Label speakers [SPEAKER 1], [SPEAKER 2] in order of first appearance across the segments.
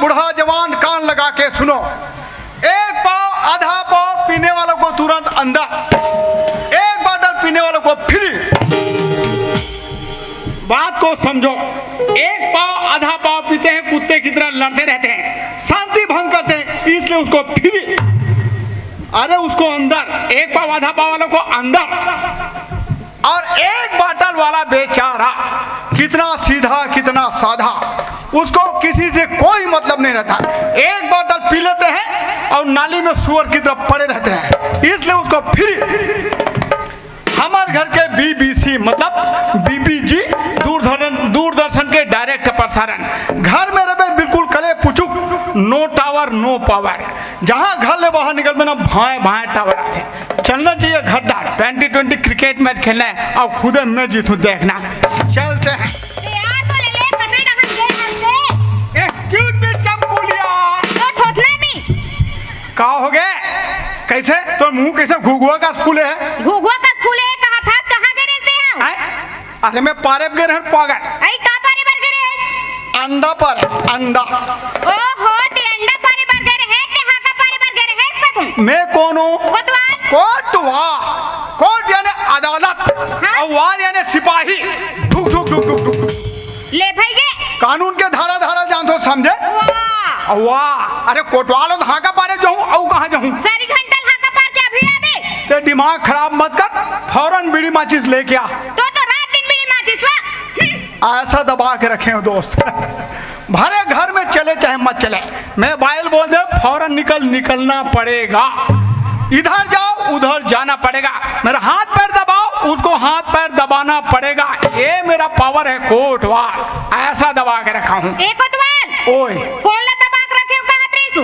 [SPEAKER 1] बूढ़ा जवान कान लगा के सुनो। एक पाव आधा पाव पीने वालों को तुरंत अंदर, एक बोतल पीने वालों को फ्री। बात को समझो, एक पाव आधा पाव पीते हैं कुत्ते की तरह लड़ते रहते हैं, शांति भंग करते हैं, इसलिए उसको फ्री। अरे उसको अंदर, एक पाव आधा पाव वालों को अंदर। और एक बोतल वाला बेचारा कितना सीधा कितना साधा, उसको किसी से कोई मतलब नहीं रहता। एक बोतल पी लेते हैं और नाली में सुअर की तरफ पड़े रहते हैं, इसलिए उसको फ्री। हमारे घर के बीबीसी मतलब बीबीजी दूरदर्शन के डायरेक्ट प्रसारण, घर में रहे बिल्कुल कले पुचुक, नो टावर नो पावर। जहां घर ले बाहर निकल में ना भाए भाए टावर आते। चलना चाहिए गड्ढा, 2020 क्रिकेट मैच खेलना है और खुद मैं जीतूं देखना। चलते हैं। एक्सक्यूज मी चंपुलिया, का हो गए? कैसे तो मुंह कैसे घुघुआ का फूल है?
[SPEAKER 2] घुघुआ का फूल है, कहा था कहां गए रहते हैं?
[SPEAKER 1] अरे मैं पारे गए रहे पागल।
[SPEAKER 2] आई का पारे पर गए रहे?
[SPEAKER 1] अंडा पर अंडा।
[SPEAKER 2] ओहो, ते अंडा पारे पर गए रहे, ते हां का पारे पर गए रहे तुम?
[SPEAKER 1] मैं कौन हूं?
[SPEAKER 2] कोतवाल।
[SPEAKER 1] कोटवा, कोट यानी अदालत,
[SPEAKER 2] हाँ?
[SPEAKER 1] और वाल यानी सिपाही। धुक धुक धुक धुक धुक।
[SPEAKER 2] ले भाई ये
[SPEAKER 1] कानून के धारा धारा जानते हो, समझे?
[SPEAKER 2] वाह
[SPEAKER 1] वाह, अरे कोटवाल और हाँका पारे जाऊं और कहां जाऊं?
[SPEAKER 2] सारी घंटा हां का पार के अभी आवे।
[SPEAKER 1] ते दिमाग खराब मत कर, फौरन बीड़ी माचिस लेके आ।
[SPEAKER 2] तो रात दिन बीड़ी माचिस वा।
[SPEAKER 1] ऐसा दबा के रखे हो दोस्त। भरे घर में चले चाहे मत चले, मैं बाइल बोल दे फौरन निकलना पड़ेगा। इधर जाओ उधर जाना पड़ेगा, मेरा हाथ पैर दबाओ उसको हाथ पैर दबाना पड़ेगा। ये मेरा पावर है कोटवाल, ऐसा दबा के रखा हूँ।
[SPEAKER 2] ए कोतवाल,
[SPEAKER 1] ओए
[SPEAKER 2] कौन ला दबाक रखे हो, कहां रेसु?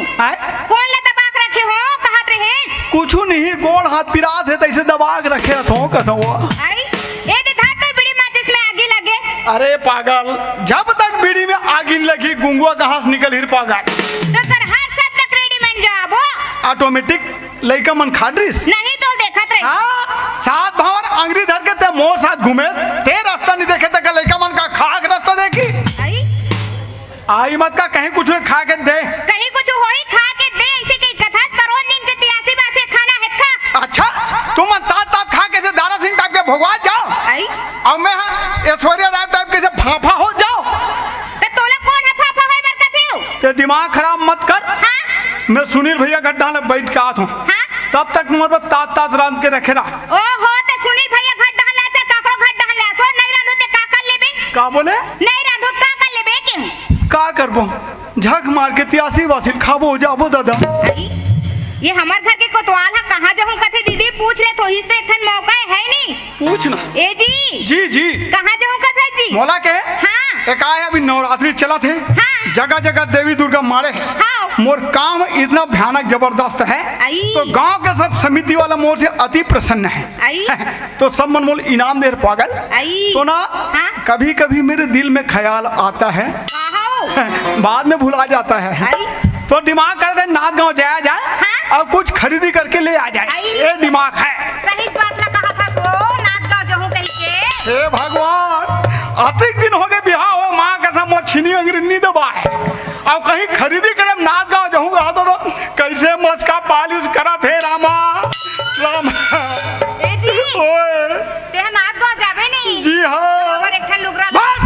[SPEAKER 2] कौन ला दबाक रखे हो, कहां रहे?
[SPEAKER 1] कुछ नहीं, गोड़ हाथ पिरात है तैसे दबा के रखे हो कहता हुआ।
[SPEAKER 2] आई ए दे था तो बीड़ी माचिस में आगे लगे।
[SPEAKER 1] अरे पागल, जब तक बीड़ी में आग नहीं लगी गुंगुआ कहां से निकल हिर पागल।
[SPEAKER 2] तो कर हर सब तक रेडीमेड जाबो
[SPEAKER 1] ऑटोमेटिक लइका मन खाड्रिस
[SPEAKER 2] नहीं तो देखत रही।
[SPEAKER 1] हाँ, सात भवन अंगरी धर के ते मोर साथ घूमे, ते रास्ता नहीं देखे तक लइका मन का खा के रास्ता देखी। आई मत का कहीं कुछ खा के दे,
[SPEAKER 2] कहीं कुछ होई खा के दे, इसे की कथा करो नीम के तियासी बासे खाना है खा।
[SPEAKER 1] अच्छा तुम तात तात खा के से दारा सिंह टाइप के भगवा जाओ,
[SPEAKER 2] आई
[SPEAKER 1] और मैं ऐश्वर्या राय टाइप के से फाफा हो जाओ।
[SPEAKER 2] तो तोला कौन है फाफा है बरकत हो?
[SPEAKER 1] ते दिमाग खराब मत कर।
[SPEAKER 2] हां
[SPEAKER 1] मैं सुनील भैया गड्ढा में बैठ के आत हूँ,
[SPEAKER 2] हां
[SPEAKER 1] तब तक मोर तात तात रांध के रखे रहा।
[SPEAKER 2] ओहो, तो सुनील भैया घट डाल लाचा काकरो घट डाल ला सो नहीं रांधो ते का कर लेबे?
[SPEAKER 1] का बोले?
[SPEAKER 2] नहीं रांधो का कर लेबे क्यों?
[SPEAKER 1] का करबो, झक मार के तियासी वासिल खाबो जाबो दादा।
[SPEAKER 2] ये हमार घर के कोतवाल है, कहां जाऊं कथे दीदी पूछ ले, तो इस तो एकठन मौका है नहीं
[SPEAKER 1] पूछना।
[SPEAKER 2] ए जी
[SPEAKER 1] जी जी
[SPEAKER 2] कहां जाऊं कथे जी?
[SPEAKER 1] मोला के
[SPEAKER 2] हां
[SPEAKER 1] एक आए अभी नवरात्रि चला थे,
[SPEAKER 2] हाँ।
[SPEAKER 1] जगह जगह देवी दुर्गा मारे है।
[SPEAKER 2] हाँ।
[SPEAKER 1] मोर काम इतना भयानक जबरदस्त है,
[SPEAKER 2] आई।
[SPEAKER 1] तो गांव के सब समिति वाला मोर से अति प्रसन्न है।
[SPEAKER 2] आई।
[SPEAKER 1] तो सब मन मोल इनाम दे पागल।
[SPEAKER 2] आई।
[SPEAKER 1] तो ना
[SPEAKER 2] हाँ।
[SPEAKER 1] कभी कभी मेरे दिल में ख्याल आता है,
[SPEAKER 2] कहां?
[SPEAKER 1] बाद में भुला जाता है।
[SPEAKER 2] आई।
[SPEAKER 1] तो दिमाग कर दे नाथ गांव जाया जाए,
[SPEAKER 2] हाँ।
[SPEAKER 1] और कुछ खरीदी करके ले आ जाए।
[SPEAKER 2] आई।
[SPEAKER 1] ये दिमाग है।
[SPEAKER 2] सही बात ला कहा था सो नाथ गांव जाऊं कह के।
[SPEAKER 1] हे भगवान, अतिक दिन हो गए बिहार हो, माँ का सब छिनी अंग्रेजी दबा है, और कहीं खरीदी करे नाथ गांव जाऊंगा तो कैसे मस्का पालिश करा थे रामा रामा।
[SPEAKER 2] ए जी
[SPEAKER 1] ओए
[SPEAKER 2] ते नाथ गांव जावे नहीं?
[SPEAKER 1] जी हाँ,
[SPEAKER 2] और एकठन लुगरा
[SPEAKER 1] बस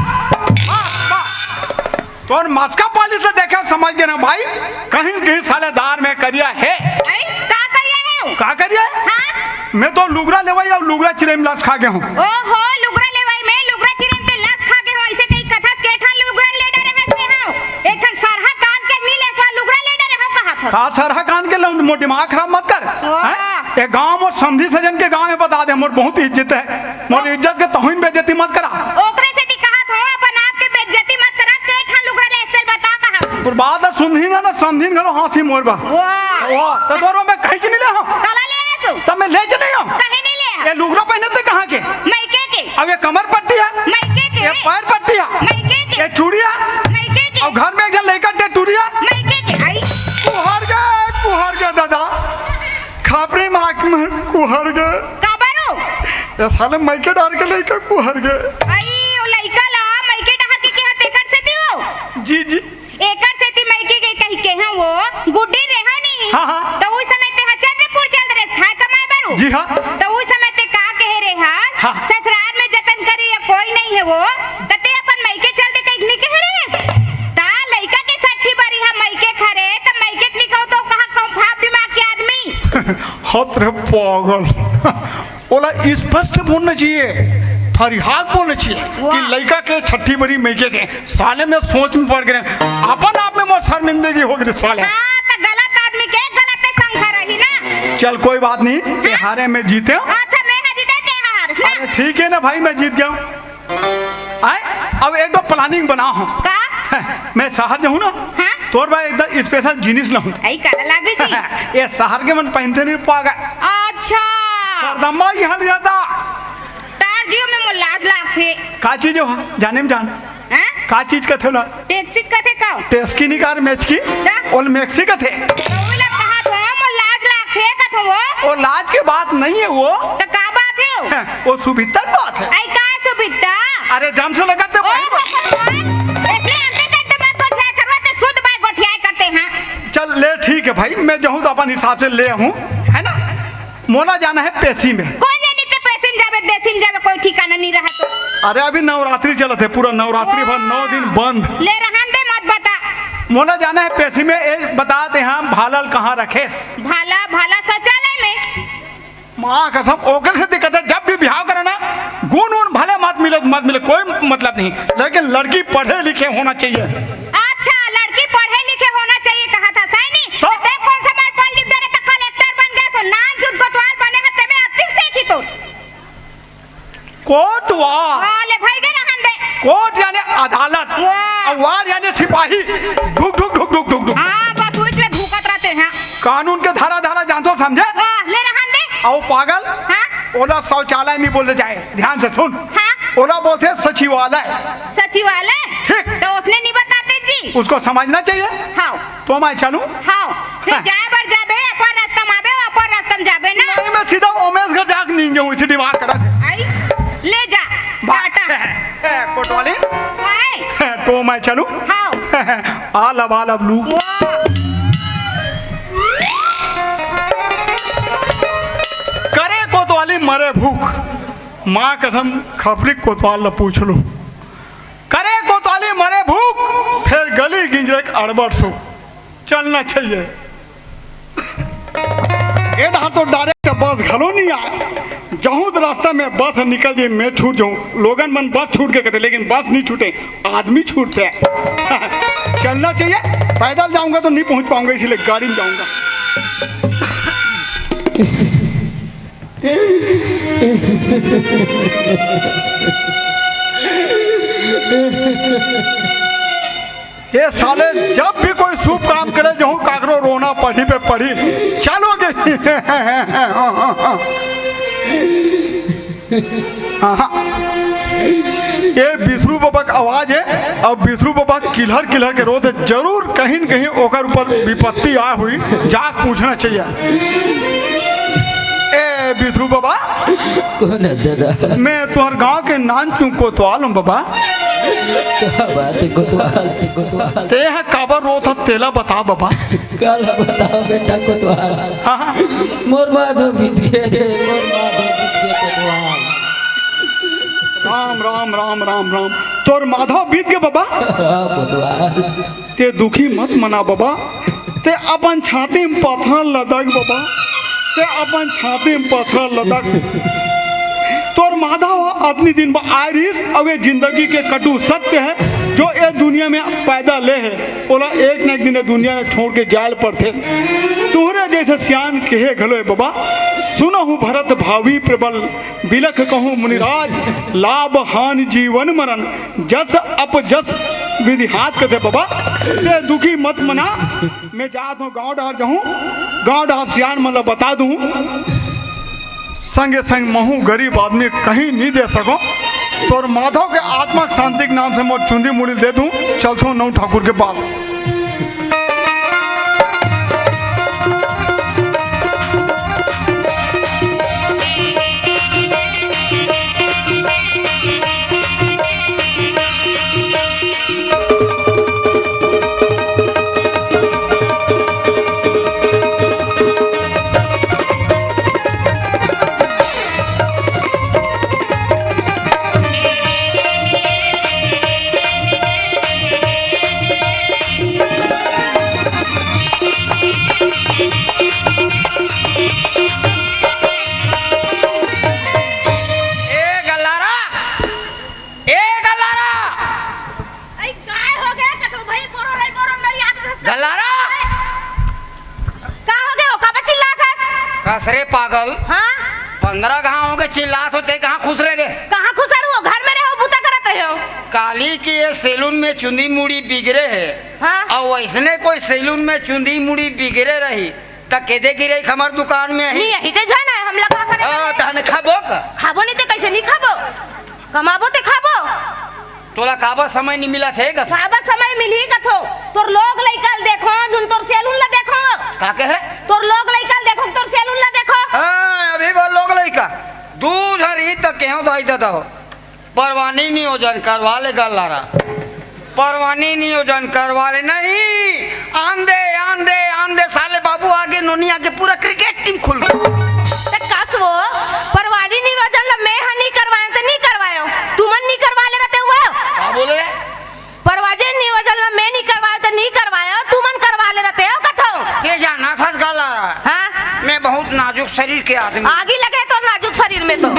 [SPEAKER 1] तो मस्का पालिश से देखे समझ गए ना भाई, कहीं कहीं सालेदार में करिया है।
[SPEAKER 2] आई का करिया है?
[SPEAKER 1] का करिया?
[SPEAKER 2] हां
[SPEAKER 1] मैं तो लुगरा लेवाई और लुगरा चिरे में लस खा गया हूँ।
[SPEAKER 2] ओहो, लुगरा लेवाई में लुगरा चिरम ते लस खा के हो, ऐसे कई कथा के ठन लुगरा ले डरे हंसते हो। एकठन सरहा कान के नीले सवा लुगरा ले डरे हो कहा था।
[SPEAKER 1] का सरहा कान के मोर दिमाग खराब मत कर।
[SPEAKER 2] वाह।
[SPEAKER 1] ये गांव और समधी सजन के गांव में बता दे, मोर बहुत इज्जत है, मोर इज्जत के तोहिन बेइज्जती मत करा।
[SPEAKER 2] ओकरे से ती कहा था अपन आपके बेइज्जती मत करा, के ठन लुगरा ले इस्तेल बता कहा।
[SPEAKER 1] पर बात है सुनहीन है ना, समधीन घलो हंसी मोर बा।
[SPEAKER 2] वाह
[SPEAKER 1] वाह, तो तोरो मैं कहीं नहीं ले हूं,
[SPEAKER 2] काला ले आसो
[SPEAKER 1] तब मैं ले नहीं हूं।
[SPEAKER 2] कहीं नहीं ले
[SPEAKER 1] ये लुगरा पहने थे कहां के?
[SPEAKER 2] मैके के
[SPEAKER 1] अब ये कमर पट्टी है,
[SPEAKER 2] मैके के
[SPEAKER 1] ये पैर पट्टी है,
[SPEAKER 2] मैके के
[SPEAKER 1] ये चूड़िया,
[SPEAKER 2] मैके के
[SPEAKER 1] और घर में एक जन लड़का टे टूरिया।
[SPEAKER 2] मैके के। आई
[SPEAKER 1] कुहर गए दादा, खापरी माक में कुहर गए।
[SPEAKER 2] का बारो?
[SPEAKER 1] ये साले माइके डाल के लड़का कुहर गए।
[SPEAKER 2] आई ओ लइका ला मैके डहर के हाथ एकड़ से दियो।
[SPEAKER 1] जी जी
[SPEAKER 2] एकड़ से ती मैके के वो गुड्डी रहो नहीं।
[SPEAKER 1] हाँ, हाँ।
[SPEAKER 2] तो उस समय ते चंद्रपुर चल रहे खाए कमाए बारू।
[SPEAKER 1] जी हाँ।
[SPEAKER 2] तो उस समय ते का कहे रे
[SPEAKER 1] हाँ।
[SPEAKER 2] ससुराल में जतन करी या कोई नहीं है वो तते अपन मायके चल दे कहीं कह रहे ता लइका के 60 बारी हम मायके खरे त मायके निकौ तो कहां कम फाप दिमाग के आदमी।
[SPEAKER 1] हत रे पागल ओला स्पष्ट बोलना चाहिए, फरियाद बोलना चाहिए कि लड़का के छठी बड़ी मैके के साले में सोच में पड़ गए अपन आप में मोर शर्मिंदगी हो गई साले।
[SPEAKER 2] हां त गलत आदमी के गलत संग रही ना।
[SPEAKER 1] चल कोई बात नहीं, ते हारे में जीते।
[SPEAKER 2] अच्छा मैं जीते ते हार ना।
[SPEAKER 1] अरे ठीक है ना भाई, मैं जीत गया। आए अब एक दो प्लानिंग बना हूं
[SPEAKER 2] का
[SPEAKER 1] मैं शहर जाऊं ना।
[SPEAKER 2] हां
[SPEAKER 1] तोर भाई एकदम स्पेशल जिनिस लाऊं।
[SPEAKER 2] आई काला लाभी जी
[SPEAKER 1] ये शहर के मन पहनते नहीं पागा।
[SPEAKER 2] अच्छा
[SPEAKER 1] सरदम्मा यहाँ लिया था
[SPEAKER 2] तार जियो में मो लाज लाग थे
[SPEAKER 1] का चीज हो जाने में जान
[SPEAKER 2] हैं
[SPEAKER 1] का चीज का थे ना
[SPEAKER 2] टैक्सी का थे का
[SPEAKER 1] टेस्की निकार मैच की और मैक्सी का थे।
[SPEAKER 2] ओला कहा तो मो लाज लाग थे का तो
[SPEAKER 1] वो लाज की बात नहीं है, वो
[SPEAKER 2] तो का बात है
[SPEAKER 1] वो सुविधा की बात है।
[SPEAKER 2] आई का सुविधा
[SPEAKER 1] अरे जम से लगाते
[SPEAKER 2] ऐसे अंते तक बात गोठिया करवाते शुद्ध बात गोठिया करते हैं।
[SPEAKER 1] चल ले ठीक है भाई, मैं जाऊँ तो अपन हिसाब से ले आऊँ, है ना। मोना जाना है पेशी में।
[SPEAKER 2] कौन जानी ते पैसे में जावे देसी में जावे कोई ठिकाना नहीं रहा तो।
[SPEAKER 1] अरे अभी नवरात्रि चलत है, पूरा नवरात्रि भर 9 दिन बंद।
[SPEAKER 2] ले रहन दे मत बता।
[SPEAKER 1] मोना जाना है पेशी में, बताते हैं भालल कहाँ रखे।
[SPEAKER 2] भाला भाला शौचालय में।
[SPEAKER 1] माँ कसम ओकर से दिक्कत है, जब भी ब्याह करे ना गुण उन भले मत मिले कोई मतलब नहीं, लेकिन लड़की पढ़े लिखे होना चाहिए।
[SPEAKER 2] अच्छा लड़की पढ़े लिखे होना चाहिए कहा था सैनी
[SPEAKER 1] तो?
[SPEAKER 2] ते कौन सा बार पढ़ लिख दे रहे तो कलेक्टर बन गए सो नान झूठ कोतवाल बने हैं ते में अति से की तो
[SPEAKER 1] कोटवा
[SPEAKER 2] ले भाई गे रहन दे।
[SPEAKER 1] कोर्ट यानी अदालत और वार यानी सिपाही। ढुक ढुक ढुक ढुक ढुक ढुक
[SPEAKER 2] हां बस वही ले धुकत रहते हैं।
[SPEAKER 1] कानून के धारा धारा जानतो समझे।
[SPEAKER 2] ले रहन दे।
[SPEAKER 1] आओ पागल
[SPEAKER 2] हां
[SPEAKER 1] ओला शौचालय नहीं बोले जाए, ध्यान से सुन।
[SPEAKER 2] हां
[SPEAKER 1] ओला बोलते हैं सचिवालय।
[SPEAKER 2] सचिवालय
[SPEAKER 1] ठीक।
[SPEAKER 2] तो उसने नहीं बताते जी।
[SPEAKER 1] उसको समझना चाहिए।
[SPEAKER 2] हां
[SPEAKER 1] तो मैं चलूं।
[SPEAKER 2] हां फिर
[SPEAKER 1] हाँ।
[SPEAKER 2] जाए बर जाबे अपन रास्ता में आबे अपन रास्ता में जाबे ना।
[SPEAKER 1] नहीं मैं सीधा उमेश घर जाके नहीं जाऊँ, इसी दिमाग करा दे।
[SPEAKER 2] आई ले जा टाटा
[SPEAKER 1] कोटवाली
[SPEAKER 2] हाय
[SPEAKER 1] तो मैं चलूं।
[SPEAKER 2] हां
[SPEAKER 1] आलब आलब लू करे कोतवाली मरे भूख। माँ कसम खबरी कोतवाल पूछ लो। करे कोतवाली मरे भूख, फिर गली गिंजरे अड़बड़ सो चलना चाहिए। तो डायरेक्ट बस घलो नहीं आए, जाऊँ तो रास्ता में बस निकल जाए मैं छूट जाऊँ। लोगन मन बस छूट के कहते, लेकिन बस नहीं छूटे, आदमी छूटते हैं। चलना चाहिए, पैदल जाऊंगा तो नहीं पहुंच पाऊंगा, इसलिए गाड़ी में जाऊंगा। ये साले जब भी कोई शुभ काम करे जो काकरो रोना पढ़ी पे पढ़ी चलोगे। ये विष्णु बाबा का आवाज है, अब विष्णु बाबा किलहर किलहर के रोते जरूर कहीं न कहीं ओकर ऊपर विपत्ति आ हुई, जाग पूछना चाहिए। ए विष्णु बाबा
[SPEAKER 3] कौन है दादा?
[SPEAKER 1] मैं तुम्हारे गांव के नान चुप कोतवाल हूँ बाबा।
[SPEAKER 3] क्या बात है कोतवाल?
[SPEAKER 1] ते है काबर रो था तेला बता बाबा।
[SPEAKER 3] कल बताओ बेटा कोतवाल।
[SPEAKER 1] हाँ
[SPEAKER 3] मोर माधो बीतिए रे, मोर माधो बीतिए कोतवाल।
[SPEAKER 1] राम राम राम राम राम। तोर माधव बीत गए बाबा।
[SPEAKER 3] हाँ कोतवाल।
[SPEAKER 1] ते दुखी मत मना बाबा, ते अपन छाती में पत्थर लदक बाबा, ते अपन छाती में पत्थर लदक। तोर माधव अपनी दिन में आयरिस और ये जिंदगी के कटु सत्य है जो ये दुनिया में पैदा ले है, बोला एक न एक दिन दुनिया में छोड़ के जाल पर थे। तुहरे जैसे सियान कहे घलो बाबा, सुनहु भरत भावी प्रबल, बिलख कहूँ मुनिराज, लाभ हानि जीवन मरण, जस अप जस विधि हाथ कहते बाबा। ते दुखी मत मना, मैं जात हूँ गाँव डहर जाऊँ, गाँव डहर सियान मतलब बता दूँ, संगे संग महू गरीब आदमी कहीं नहीं दे सको। तो और माधव के आत्मा शांति के नाम से मैं चुंदी मुड़ी दे दूं, चलता हूँ नौ ठाकुर के पास।
[SPEAKER 4] कसरे पागल
[SPEAKER 2] हाँ
[SPEAKER 4] 15 कहाँ हो गए चिल्लात होते कहाँ खुश रहे रे
[SPEAKER 2] कहाँ खुसर हो घर में रहो बुता करते हो
[SPEAKER 4] काली की ये सैलून में चुंदी मुड़ी बिगड़े है
[SPEAKER 2] हाँ
[SPEAKER 4] और वैसने कोई सैलून में चुंदी मुड़ी बिगड़े रही तक केदे की रही हमार दुकान में
[SPEAKER 2] नहीं
[SPEAKER 4] ही
[SPEAKER 2] यही ते जाना है हम लगा करे
[SPEAKER 4] तहने खाबो का
[SPEAKER 2] खाबो नहीं ते कैसे नहीं खाबो कमाबो ते खाबो
[SPEAKER 4] तोला काबर समय नहीं मिला थे का
[SPEAKER 2] खाबर समय मिली कथो तोर लोग लइकल देखो दुन तोर सैलून ला देखो
[SPEAKER 4] का के है
[SPEAKER 2] तोर लोग लइकल देखो तोर सैलून ला देखो
[SPEAKER 4] हाँ अभी वो लोग लड़का दूध हरी तक केहू दाई देता हो परवानी नियोजन करवा ले गल्लारा परवानी नियोजन करवा ले नहीं आंधे आंधे आंधे साले बाबू आगे नोनी आगे पूरा क्रिकेट टीम खुल
[SPEAKER 2] ते कसवो परवानी नियोजन ला मैं हा नहीं करवायो ते नहीं करवायो तुमन नहीं करवा ले रहते हुआ
[SPEAKER 4] क्या बोले
[SPEAKER 2] परवाजे नियोजन ला मैं नहीं करवायो ते नहीं करवायो तुमन करवा ले रहते हो कथो
[SPEAKER 4] के जाना था गल्लारा
[SPEAKER 2] हाँ
[SPEAKER 4] मैं बहुत नाजुक शरीर के आदमी
[SPEAKER 2] आगे लगे तो नाजुक शरीर में तो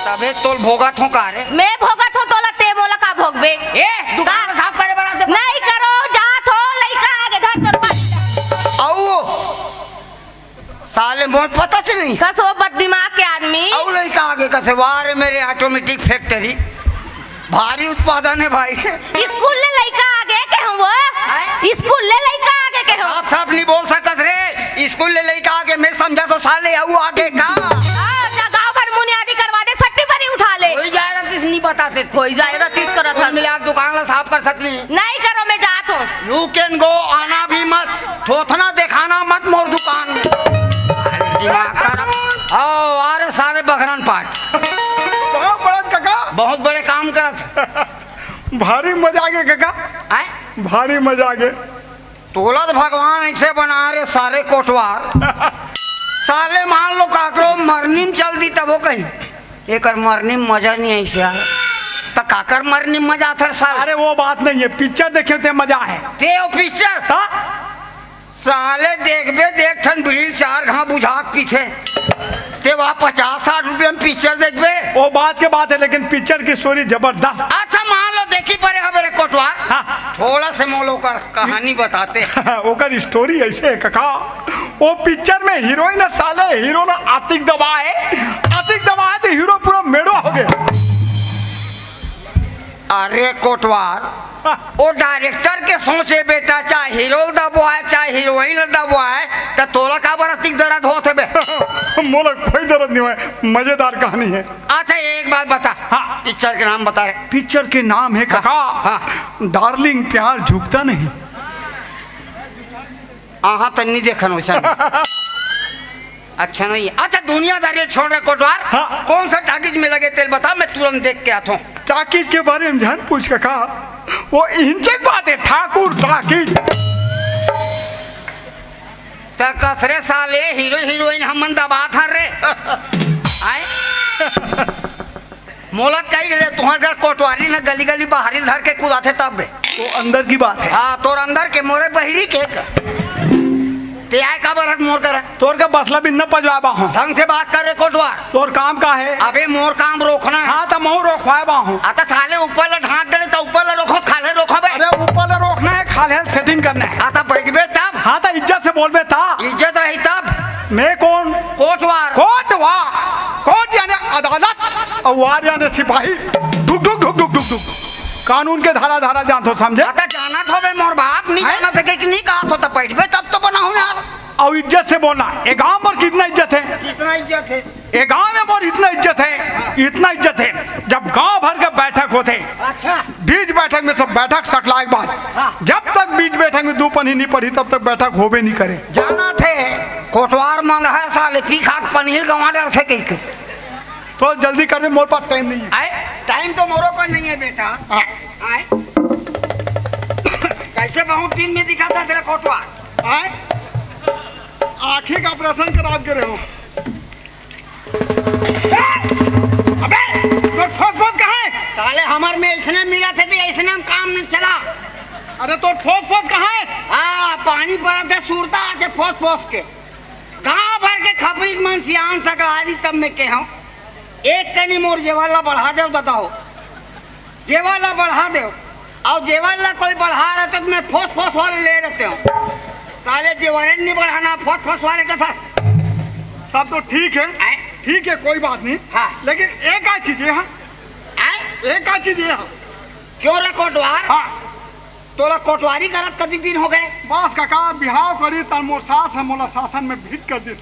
[SPEAKER 4] तबे तोल भोगा थो का रे
[SPEAKER 2] मैं भोगत हो तोला ते मोला का भोगबे
[SPEAKER 4] ए दुकान साफ करे बना दे
[SPEAKER 2] नहीं करो जात हो लइका आगे धर तोर बात
[SPEAKER 4] आओ साले बहुत पता चल नहीं
[SPEAKER 2] कसो बददिमाग के आदमी
[SPEAKER 4] आओ लड़का आगे कथे वार मेरे ऑटोमेटिक फैक्ट्री भारी उत्पादन है भाई
[SPEAKER 2] स्कूल ले लइका आगे के हम वो स्कूल ले लइका आगे के हम
[SPEAKER 4] साफ साफ नहीं बोल सकत रे स्कूल ले लड़का आगे मैं समझा तो साले आओ आगे का
[SPEAKER 2] गांव भर बुनियादी करवा दे सट्टी भरी उठा ले
[SPEAKER 4] कोई जाएगा किस नहीं बताते थे
[SPEAKER 2] कोई जाएगा तीस करा था
[SPEAKER 4] कुल मिला के दुकान ला साफ कर सकती
[SPEAKER 2] नहीं करो मैं जात हूँ
[SPEAKER 4] यू कैन गो आना भी मत थोथना दिखाना मत मोर दुकान में अरे दिमाग खराब आओ अरे सारे बकरान पाट
[SPEAKER 1] कहाँ पड़ा काका
[SPEAKER 4] बहुत बड़े काम करत
[SPEAKER 1] भारी मजा आ गया काका
[SPEAKER 4] आए
[SPEAKER 1] भारी मजा आ गया
[SPEAKER 4] तोलत भगवान ऐसे बना रहे सारे कोटवार साले मान लो काकरो मरनी में चल दी तब वो कहीं एक मरनी में मजा नहीं ऐसे यार तो काकर मरनी में मजा था साले
[SPEAKER 1] अरे वो बात नहीं है पिक्चर देखे थे मजा है
[SPEAKER 4] ते ओ पिक्चर
[SPEAKER 1] हाँ?
[SPEAKER 4] साले देखबे देख ठन ब्रिल 4 घा बुझाक पीछे ते वहाँ 50-60 रुपये में पिक्चर देखबे
[SPEAKER 1] वो बात के बात है लेकिन पिक्चर की स्टोरी जबरदस्त
[SPEAKER 4] अच्छा मान लो देखी पड़े हमारे कोटवार
[SPEAKER 1] हाँ।
[SPEAKER 4] थोड़ा से मोलो कर कहानी बताते
[SPEAKER 1] ओकर स्टोरी ऐसे है काका वो पिक्चर में हीरोइन है साले हीरो ना आतिक दबाए तो हीरो पूरा मेड़ो हो गया
[SPEAKER 4] अरे कोटवार वो डायरेक्टर के सोचे बेटा चाहे हीरो दबवाए चाहे हीरोइन दबवाए तो तोला का बरतिक दर्द होते बे
[SPEAKER 1] मोला कोई दर्द नहीं है मजेदार कहानी है
[SPEAKER 4] अच्छा एक बात बता
[SPEAKER 1] हाँ।
[SPEAKER 4] पिक्चर के नाम बता रहे
[SPEAKER 1] पिक्चर के नाम है काका
[SPEAKER 4] हाँ।
[SPEAKER 1] डार्लिंग प्यार झुकता नहीं
[SPEAKER 4] हाँ तो नहीं देखन वैसा अच्छा नहीं है अच्छा दुनियादारी छोड़ रहे कोटवार
[SPEAKER 1] हाँ।
[SPEAKER 4] कौन सा टाकिज में लगे तेल बता मैं तुरंत देख के आता हूँ
[SPEAKER 1] टाकिज के बारे में जान पूछ काका वो इंचक बात है ठाकुर टाकिज
[SPEAKER 4] तो कसरे साले हीरो हीरोइन हमन दबा था रे आए मोलत कही गए तुम्हारे घर कोटवारी ने गली गली बाहरी धर के कुदाते तब बे
[SPEAKER 1] वो अंदर की बात है
[SPEAKER 4] हाँ तोर अंदर के मोरे बहरी के ते आए का बरत मोर कर
[SPEAKER 1] तोर का बसला भी न पजवा हूँ
[SPEAKER 4] ढंग से बात करे कोटवार
[SPEAKER 1] तोर काम का है
[SPEAKER 4] अबे मोर काम रोकना है
[SPEAKER 1] हाँ तो मैं रोकवाए हूँ
[SPEAKER 4] आता साले ऊपर ले ढांक डले तो ऊपर ले रोको खाले रोको बे
[SPEAKER 1] अरे ऊपर ले रोकना है खाले सेटिंग करना है
[SPEAKER 4] आता बैठबे तब
[SPEAKER 1] हाँ तो इज्जत से बोलबे था
[SPEAKER 4] इज्जत रही तब
[SPEAKER 1] मैं कौन
[SPEAKER 4] कोटवार
[SPEAKER 1] कोट यानी अदालत और वार यानी सिपाही ढुक ढुक ढुक ढुक ढुक ढुक कानून के धारा धारा जान तो समझे
[SPEAKER 4] आता जाना तो बे मोर बाप नहीं जाना थे कि नहीं कहा तो बैठबे तब तो बना हूँ यार
[SPEAKER 1] और इज्जत से बोलना ये गांव पर कितना इज्जत है
[SPEAKER 4] कितना इज्जत है
[SPEAKER 1] ये गांव में और इतना इज्जत है जब गांव भर के बैठक होते
[SPEAKER 4] अच्छा
[SPEAKER 1] बीच बैठक में सब बैठक सकला के बाद जब तक बीच बैठक में दो पनी नहीं पढ़ी तब तक बैठक होबे नहीं करे
[SPEAKER 4] जाना थे कोटवार मांग है साले पी खाक पनीर गंवा डर थे कहीं
[SPEAKER 1] तो जल्दी कर मोर पास टाइम नहीं है
[SPEAKER 4] आए टाइम तो मोरो का नहीं है बेटा आए कैसे बहुत दिन में दिखाता तेरा कोटवार
[SPEAKER 1] आए आंखें का ऑपरेशन करा के रहे हो अबे तो फौस कहाँ है
[SPEAKER 4] साले हमार में इसने मिला थे तो इसने हम काम नहीं चला
[SPEAKER 1] अरे तो फौस कहाँ है
[SPEAKER 4] हाँ पानी पड़ा था सूरता आके फोस के गाँव भर के खपरी मन सियान सकरारी तब मैं के हूँ एक कनी मोर जेवाला बढ़ा दे बताओ जेवाला बढ़ा दे और जेवाला कोई बढ़ा रहा तो मैं फोस वाले ले रहते हूँ साले जेवरन नहीं बढ़ाना फोस वाले का था
[SPEAKER 1] सब तो ठीक है,
[SPEAKER 4] आए?
[SPEAKER 1] ठीक है, कोई बात नहीं।
[SPEAKER 4] हाँ।
[SPEAKER 1] लेकिन एक आध चीज है, हाँ,
[SPEAKER 4] आए?
[SPEAKER 1] एक आध चीज है, हाँ।
[SPEAKER 4] क्यों रे कोटवार?
[SPEAKER 1] हाँ,
[SPEAKER 4] तोला कोटवारी करत कति दिन हो गए?
[SPEAKER 1] बस काका बिहाव करी तन मोर सास है मोला शासन में भीट कर दिस।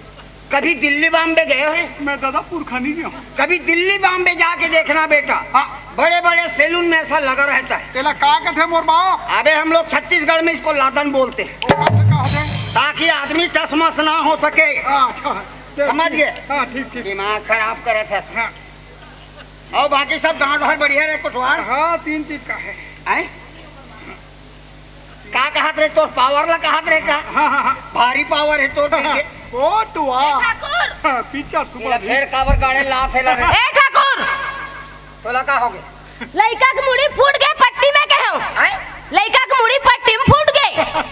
[SPEAKER 4] कभी दिल्ली बॉम्बे गए हो रे?
[SPEAKER 1] मैं दादा पुरखनी गया हूँ।
[SPEAKER 4] कभी दिल्ली बॉम्बे जाके देखना बेटा,
[SPEAKER 1] हाँ,
[SPEAKER 4] बड़े बड़े सैलून में ऐसा लगा रहता है।
[SPEAKER 1] तेला का कहते मोर बाप?
[SPEAKER 4] अबे हम लोग छत्तीसगढ़ में इसको लादन बोलते हैं,
[SPEAKER 1] वो कब से कहा थे?
[SPEAKER 4] ताकि आदमी टसमस ना हो सके।
[SPEAKER 1] हाँ, अच्छा है।
[SPEAKER 4] समझ गए?
[SPEAKER 1] हाँ, ठीक ठीक।
[SPEAKER 4] दिमाग खराब करे थे।
[SPEAKER 1] हाँ,
[SPEAKER 4] और बाकी सब गांव बहुत बढ़िया रे कोटवार।
[SPEAKER 1] हाँ, 3 चीज का है।
[SPEAKER 4] आए? का कहत रे तोर पावर ला कहत रे का?
[SPEAKER 1] हाँ हाँ हाँ,
[SPEAKER 4] भारी पावर है तोर देखे।
[SPEAKER 1] कोटवा।
[SPEAKER 2] ठाकुर
[SPEAKER 1] हाँ, पिक्चर
[SPEAKER 4] तेरा
[SPEAKER 1] सुपर।
[SPEAKER 4] फेर काबर गाड़े लात है ला रे।
[SPEAKER 2] ए ठाकुर
[SPEAKER 4] तोला का हो गए?
[SPEAKER 2] लइका के मुड़ी फूट गए पट्टी में कहूं।
[SPEAKER 4] आए?
[SPEAKER 2] लइका के मुड़ी पट्टी में फूट गए।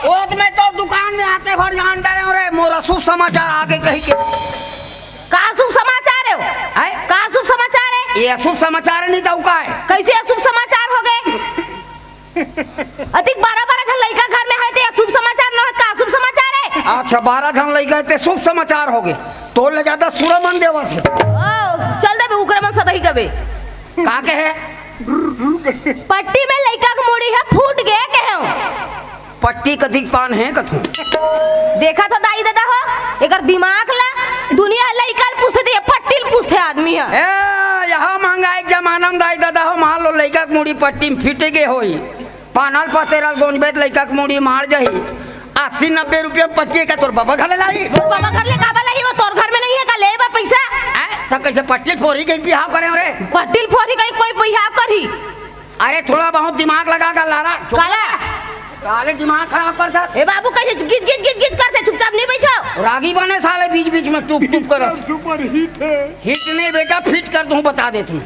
[SPEAKER 4] ओत में तो दुकान में आते भर जान डरे रे मोरा शुभ समाचार आगे कही के।
[SPEAKER 2] का शुभ समाचार है वो?
[SPEAKER 4] आए?
[SPEAKER 2] का शुभ समाचार है?
[SPEAKER 4] ये शुभ समाचार नहीं तो का है?
[SPEAKER 2] कैसे अशुभ समाचार हो गए? अधिक 12 जन लइका घर में है ते अशुभ समाचार न है, का अशुभ समाचार है?
[SPEAKER 4] अच्छा 12 जन लई गए थे, शुभ समाचार हो गए। तो ले ज्यादा सुरमन देवा से
[SPEAKER 2] ओ चल दे उकरमन सदही जबे।
[SPEAKER 4] का कहे?
[SPEAKER 2] पट्टी में लइका के मुड़ी है फूट गए कहूं।
[SPEAKER 4] पट्टी कदी पान है कथू?
[SPEAKER 2] देखा तो दाई दादा हो एकर दिमाग ला दुनिया लइका पूछते थे पट्टी पूछते आदमी है।
[SPEAKER 4] ए यहाँ महंगाई के जमाना में दाई दादा हो मान लो लइका के मुड़ी पट्टी में फिटे के होई, पानल पतेरल गोंजबेत लइका के मुड़ी मार जाही 80-90 रुपया पट्टी का तोर बाबा घले लाई।
[SPEAKER 2] मोर बाबा घर ले काबा लही वो तोर घर में नहीं है का लेबा पैसा?
[SPEAKER 4] तो कैसे पट्टी फोरी के बिहाव करे रे?
[SPEAKER 2] पट्टी फोरी गई कोई बिहाव करी?
[SPEAKER 4] अरे थोड़ा बहुत दिमाग लगा कर लारा
[SPEAKER 2] काला
[SPEAKER 4] काले दिमाग खराब करता।
[SPEAKER 2] ए बाबू कैसे गिज गिज गिज गिज करते चुपचाप नहीं बैठो।
[SPEAKER 4] रागी बने साले बीच बीच में टूप टूप कर।
[SPEAKER 1] सुपर हिट है।
[SPEAKER 4] हिट नहीं बेटा फिट कर दूं बता दे तू।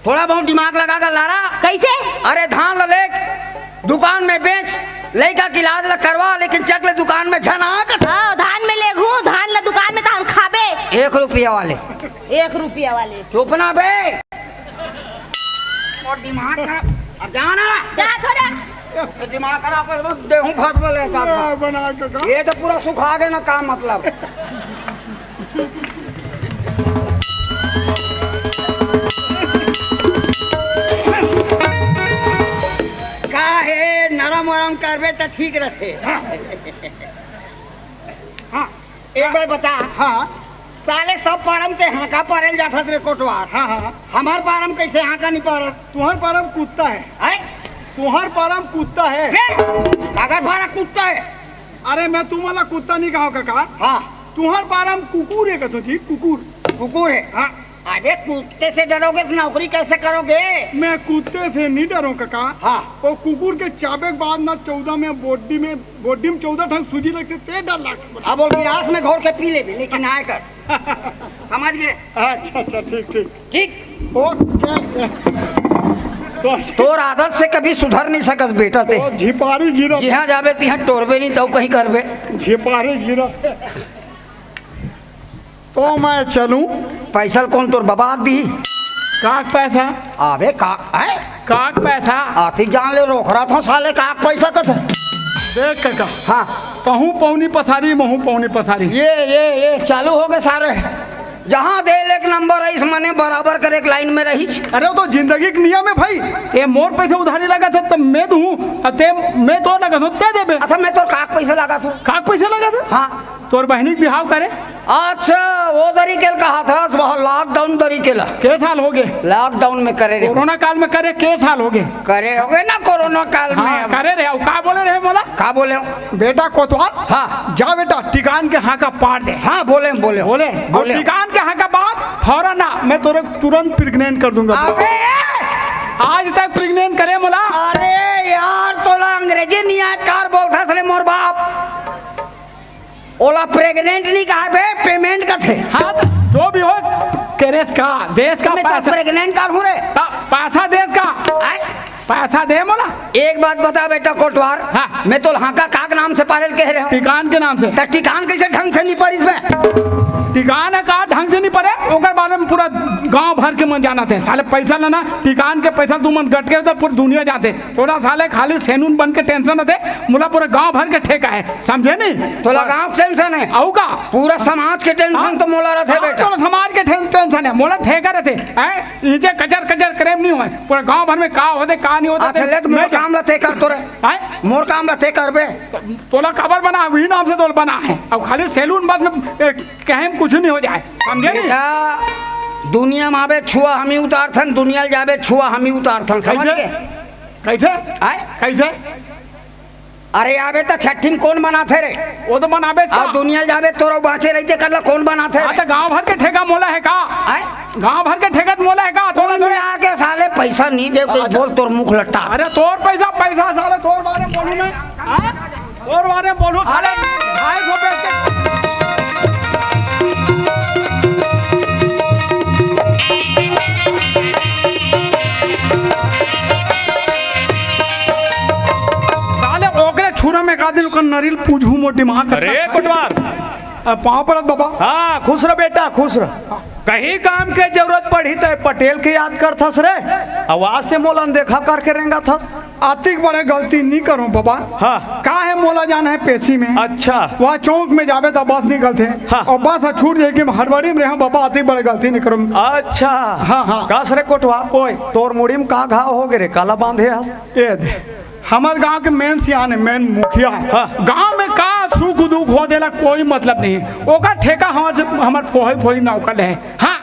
[SPEAKER 4] थोड़ा बहुत दिमाग लगा कर लारा।
[SPEAKER 2] कैसे?
[SPEAKER 4] अरे धान ले दुकान में बेच लइका की इलाज ला करवा, लेकिन चक ले दुकान में झना कर।
[SPEAKER 2] हां धान में ले घू धान ला दुकान में धान खाबे
[SPEAKER 4] 1 रुपया वाले
[SPEAKER 2] 1 रुपया वाले।
[SPEAKER 4] चुप ना बे और दिमाग खराब। अब जाना
[SPEAKER 2] जा थोड़ा
[SPEAKER 4] दिमाग खराब कर बस देहूं फंस बोले
[SPEAKER 1] हाँ, बना के का।
[SPEAKER 4] ये तो पूरा सुखा गए ना काम मतलब। का है नरम वरम करबे तो ठीक रहते।
[SPEAKER 1] हाँ,
[SPEAKER 4] एक बार बता,
[SPEAKER 1] हाँ,
[SPEAKER 4] साले सब पारम ते हाका पारल जाता रे कोटवार।
[SPEAKER 1] हाँ, हाँ,
[SPEAKER 4] हमार पारम कैसे हाका नहीं पारत?
[SPEAKER 1] तुम्हार पारम कुत्ता है।
[SPEAKER 4] है
[SPEAKER 1] तुम्हार पारम कुत्ता है।
[SPEAKER 4] कागर पारा कुत्ता है?
[SPEAKER 1] अरे मैं तुम्हारा कुत्ता नहीं कहा काका,
[SPEAKER 4] हाँ
[SPEAKER 1] तुम्हार पारम कुकुर है कथो जी, कुकुर।
[SPEAKER 4] कुकुर है।
[SPEAKER 1] हाँ,
[SPEAKER 4] अबे कुत्ते से डरोगे तो नौकरी कैसे करोगे?
[SPEAKER 1] मैं कुत्ते से नहीं डरूं काका।
[SPEAKER 4] हाँ
[SPEAKER 1] वो कुकुर के चाबे के बाद ना 14 में बॉडी में 14 ढंग सूजी लगते ते डर लगता।
[SPEAKER 4] अब वो गिलास में घोर के पी ले भी, लेकिन आए कर समझ गए?
[SPEAKER 1] अच्छा अच्छा, ठीक ठीक
[SPEAKER 4] ठीक।
[SPEAKER 1] ओके। तो
[SPEAKER 4] तोर आदत से कभी सुधर नहीं सकस बेटा ते।
[SPEAKER 1] झिपारी गिरा,
[SPEAKER 4] जिहाँ जाबे तिहाँ टोरबे नहीं तो कहीं करबे।
[SPEAKER 1] झिपारी गिरा। तो मैं चलूं?
[SPEAKER 4] पैसा कौन तोर बाबा दी?
[SPEAKER 1] काक पैसा?
[SPEAKER 4] आबे का है?
[SPEAKER 1] काक पैसा?
[SPEAKER 4] आती जान ले रोक रहा था साले का पैसा कथ।
[SPEAKER 1] देख काका,
[SPEAKER 4] हाँ
[SPEAKER 1] कहूँ पौनी पसारी महू पौनी पसारी।
[SPEAKER 4] ये चालू हो गए सारे। जहाँ दे एक नंबर है इस मने बराबर कर एक लाइन में रही।
[SPEAKER 1] अरे वो तो जिंदगी के नियम है भाई। ते मोर पैसे उधारी लगा था तब मैं दूं, अब ते मैं तो लगा था ते देबे।
[SPEAKER 4] अच्छा मैं तोर काक पैसा लगा था।
[SPEAKER 1] काक पैसा लगा था?
[SPEAKER 4] हाँ
[SPEAKER 1] तोर बहनी के बिहाव करे।
[SPEAKER 4] अच्छा वो तरीके कहा था वह लॉकडाउन तरीके ला।
[SPEAKER 1] के साल हो गए?
[SPEAKER 4] लॉकडाउन में करे रे।
[SPEAKER 1] कोरोना काल में करे के साल हो गए?
[SPEAKER 4] करे हो गए ना कोरोना काल में।
[SPEAKER 1] हाँ, करे रे। अब का बोले रे बोला?
[SPEAKER 4] का बोले?
[SPEAKER 1] बेटा कोतवाल,
[SPEAKER 4] हाँ
[SPEAKER 1] जा बेटा टिकान के हाँ का पार दे।
[SPEAKER 4] हाँ बोले बोले
[SPEAKER 1] बोले और टिकान के हाँ का बाद फौरन ना मैं तोरे तुरंत प्रेग्नेंट कर दूंगा।
[SPEAKER 4] अबे
[SPEAKER 1] आज तक प्रेग्नेंट करे बोला।
[SPEAKER 4] अरे यार तोला अंग्रेजी नहीं याद कार बोलता थे मोर बाप। ओला प्रेग्नेंट नहीं कहा बे, पेमेंट का थे।
[SPEAKER 1] हाँ तो जो भी हो केरेस का देश का
[SPEAKER 4] मैं तो
[SPEAKER 1] पैसा,
[SPEAKER 4] प्रेग्नेंट कार हूँ रे।
[SPEAKER 1] पैसा देश का
[SPEAKER 4] आए?
[SPEAKER 1] पैसा दे मोला।
[SPEAKER 4] एक बात बता बेटा कोटवार,
[SPEAKER 1] हाँ।
[SPEAKER 4] मैं तो हाँ का काक नाम से पारल कह रहे हो।
[SPEAKER 1] टिकान के नाम से।
[SPEAKER 4] तो टिकान कैसे ढंग से नहीं पर इसमें?
[SPEAKER 1] टिकान है का ढंग से नहीं पड़े, ओकर बारे में पूरा गांव भर के मन जाना थे साले पैसा लेना टिकान के पैसा तू मन गट के तो पूरी दुनिया जाते थोड़ा साले खाली सेनून बन के टेंशन थे मुला पूरे गांव भर के ठेका है समझे नहीं
[SPEAKER 4] तो लगाओ टेंशन है
[SPEAKER 1] आऊ का
[SPEAKER 4] पूरा समाज के टेंशन तो मोला रहते बेटा
[SPEAKER 1] तो समाज के टेंशन है मोला ठेका रहते हैं नीचे कचर कचर करेम नहीं हुए पूरे गांव भर में का होते का नहीं होते
[SPEAKER 4] अच्छा ले तो मोर काम लते कर तो रे
[SPEAKER 1] हैं
[SPEAKER 4] मोर काम लते करबे
[SPEAKER 1] तोला खबर बना वही नाम से तोल बना है अब खाली सैलून बाद में कहीं कुछ नहीं हो जाए समझे नहीं
[SPEAKER 4] बेटा दुनिया में आवे छुआ हमी उतारथन दुनिया जावे छुआ हमी उतारथन समझ
[SPEAKER 1] कैसे
[SPEAKER 4] गए
[SPEAKER 1] कैसे
[SPEAKER 4] आय
[SPEAKER 1] कैसे
[SPEAKER 4] अरे आवे तो छठी में कौन बनाते रे
[SPEAKER 1] वो तो बनाबे
[SPEAKER 4] और दुनिया जावे तोरो बाचे रहते कल कौन बनाते
[SPEAKER 1] हाँ
[SPEAKER 4] रे
[SPEAKER 1] तो गांव भर के ठेका मोला है का
[SPEAKER 4] आय
[SPEAKER 1] गांव भर के ठेका मोला है का
[SPEAKER 4] तो मैं आके साले पैसा नहीं दे के बोल तोर मुख लट्टा
[SPEAKER 1] अरे तोर पैसा पैसा साले तोर बारे में बोलूं मैं हाँ? तोर बारे में बोलूं साले 250 बेच के साले ओकरे छुरा में का दिन ओकर नरील पूछू मोटी मां
[SPEAKER 5] अरे कोटवार
[SPEAKER 1] पाँव पड़त बाबा
[SPEAKER 5] हाँ खुश रह बेटा खुश रह कहीं काम के जरूरत पड़ी तो पटेल के याद कर थस रे आवाज ते मोलन देखा करके रहेंगा थस
[SPEAKER 1] आतिक बड़े गलती नहीं करो बाबा
[SPEAKER 5] हाँ
[SPEAKER 1] का है मोला जाना है पेशी में
[SPEAKER 5] अच्छा
[SPEAKER 1] वहाँ चौक में जावे तो बस निकलते
[SPEAKER 5] हाँ।
[SPEAKER 1] और बस छूट जाएगी हड़बड़ी में रहा बाबा आती बड़े गलती नहीं करो
[SPEAKER 5] अच्छा
[SPEAKER 1] हाँ, हाँ।
[SPEAKER 5] कस रे कोटवार
[SPEAKER 1] ओए
[SPEAKER 5] तोर मुड़ी में का घाव हो गए रे काला बांधे हस
[SPEAKER 1] ये दे हमारे गांव के मेन सियान है मेन मुखिया है
[SPEAKER 5] हाँ।
[SPEAKER 1] गांव में का सुख दुख हो देला कोई मतलब नहीं है ओका ठेका हमार फोही फोही नौकल है हाँ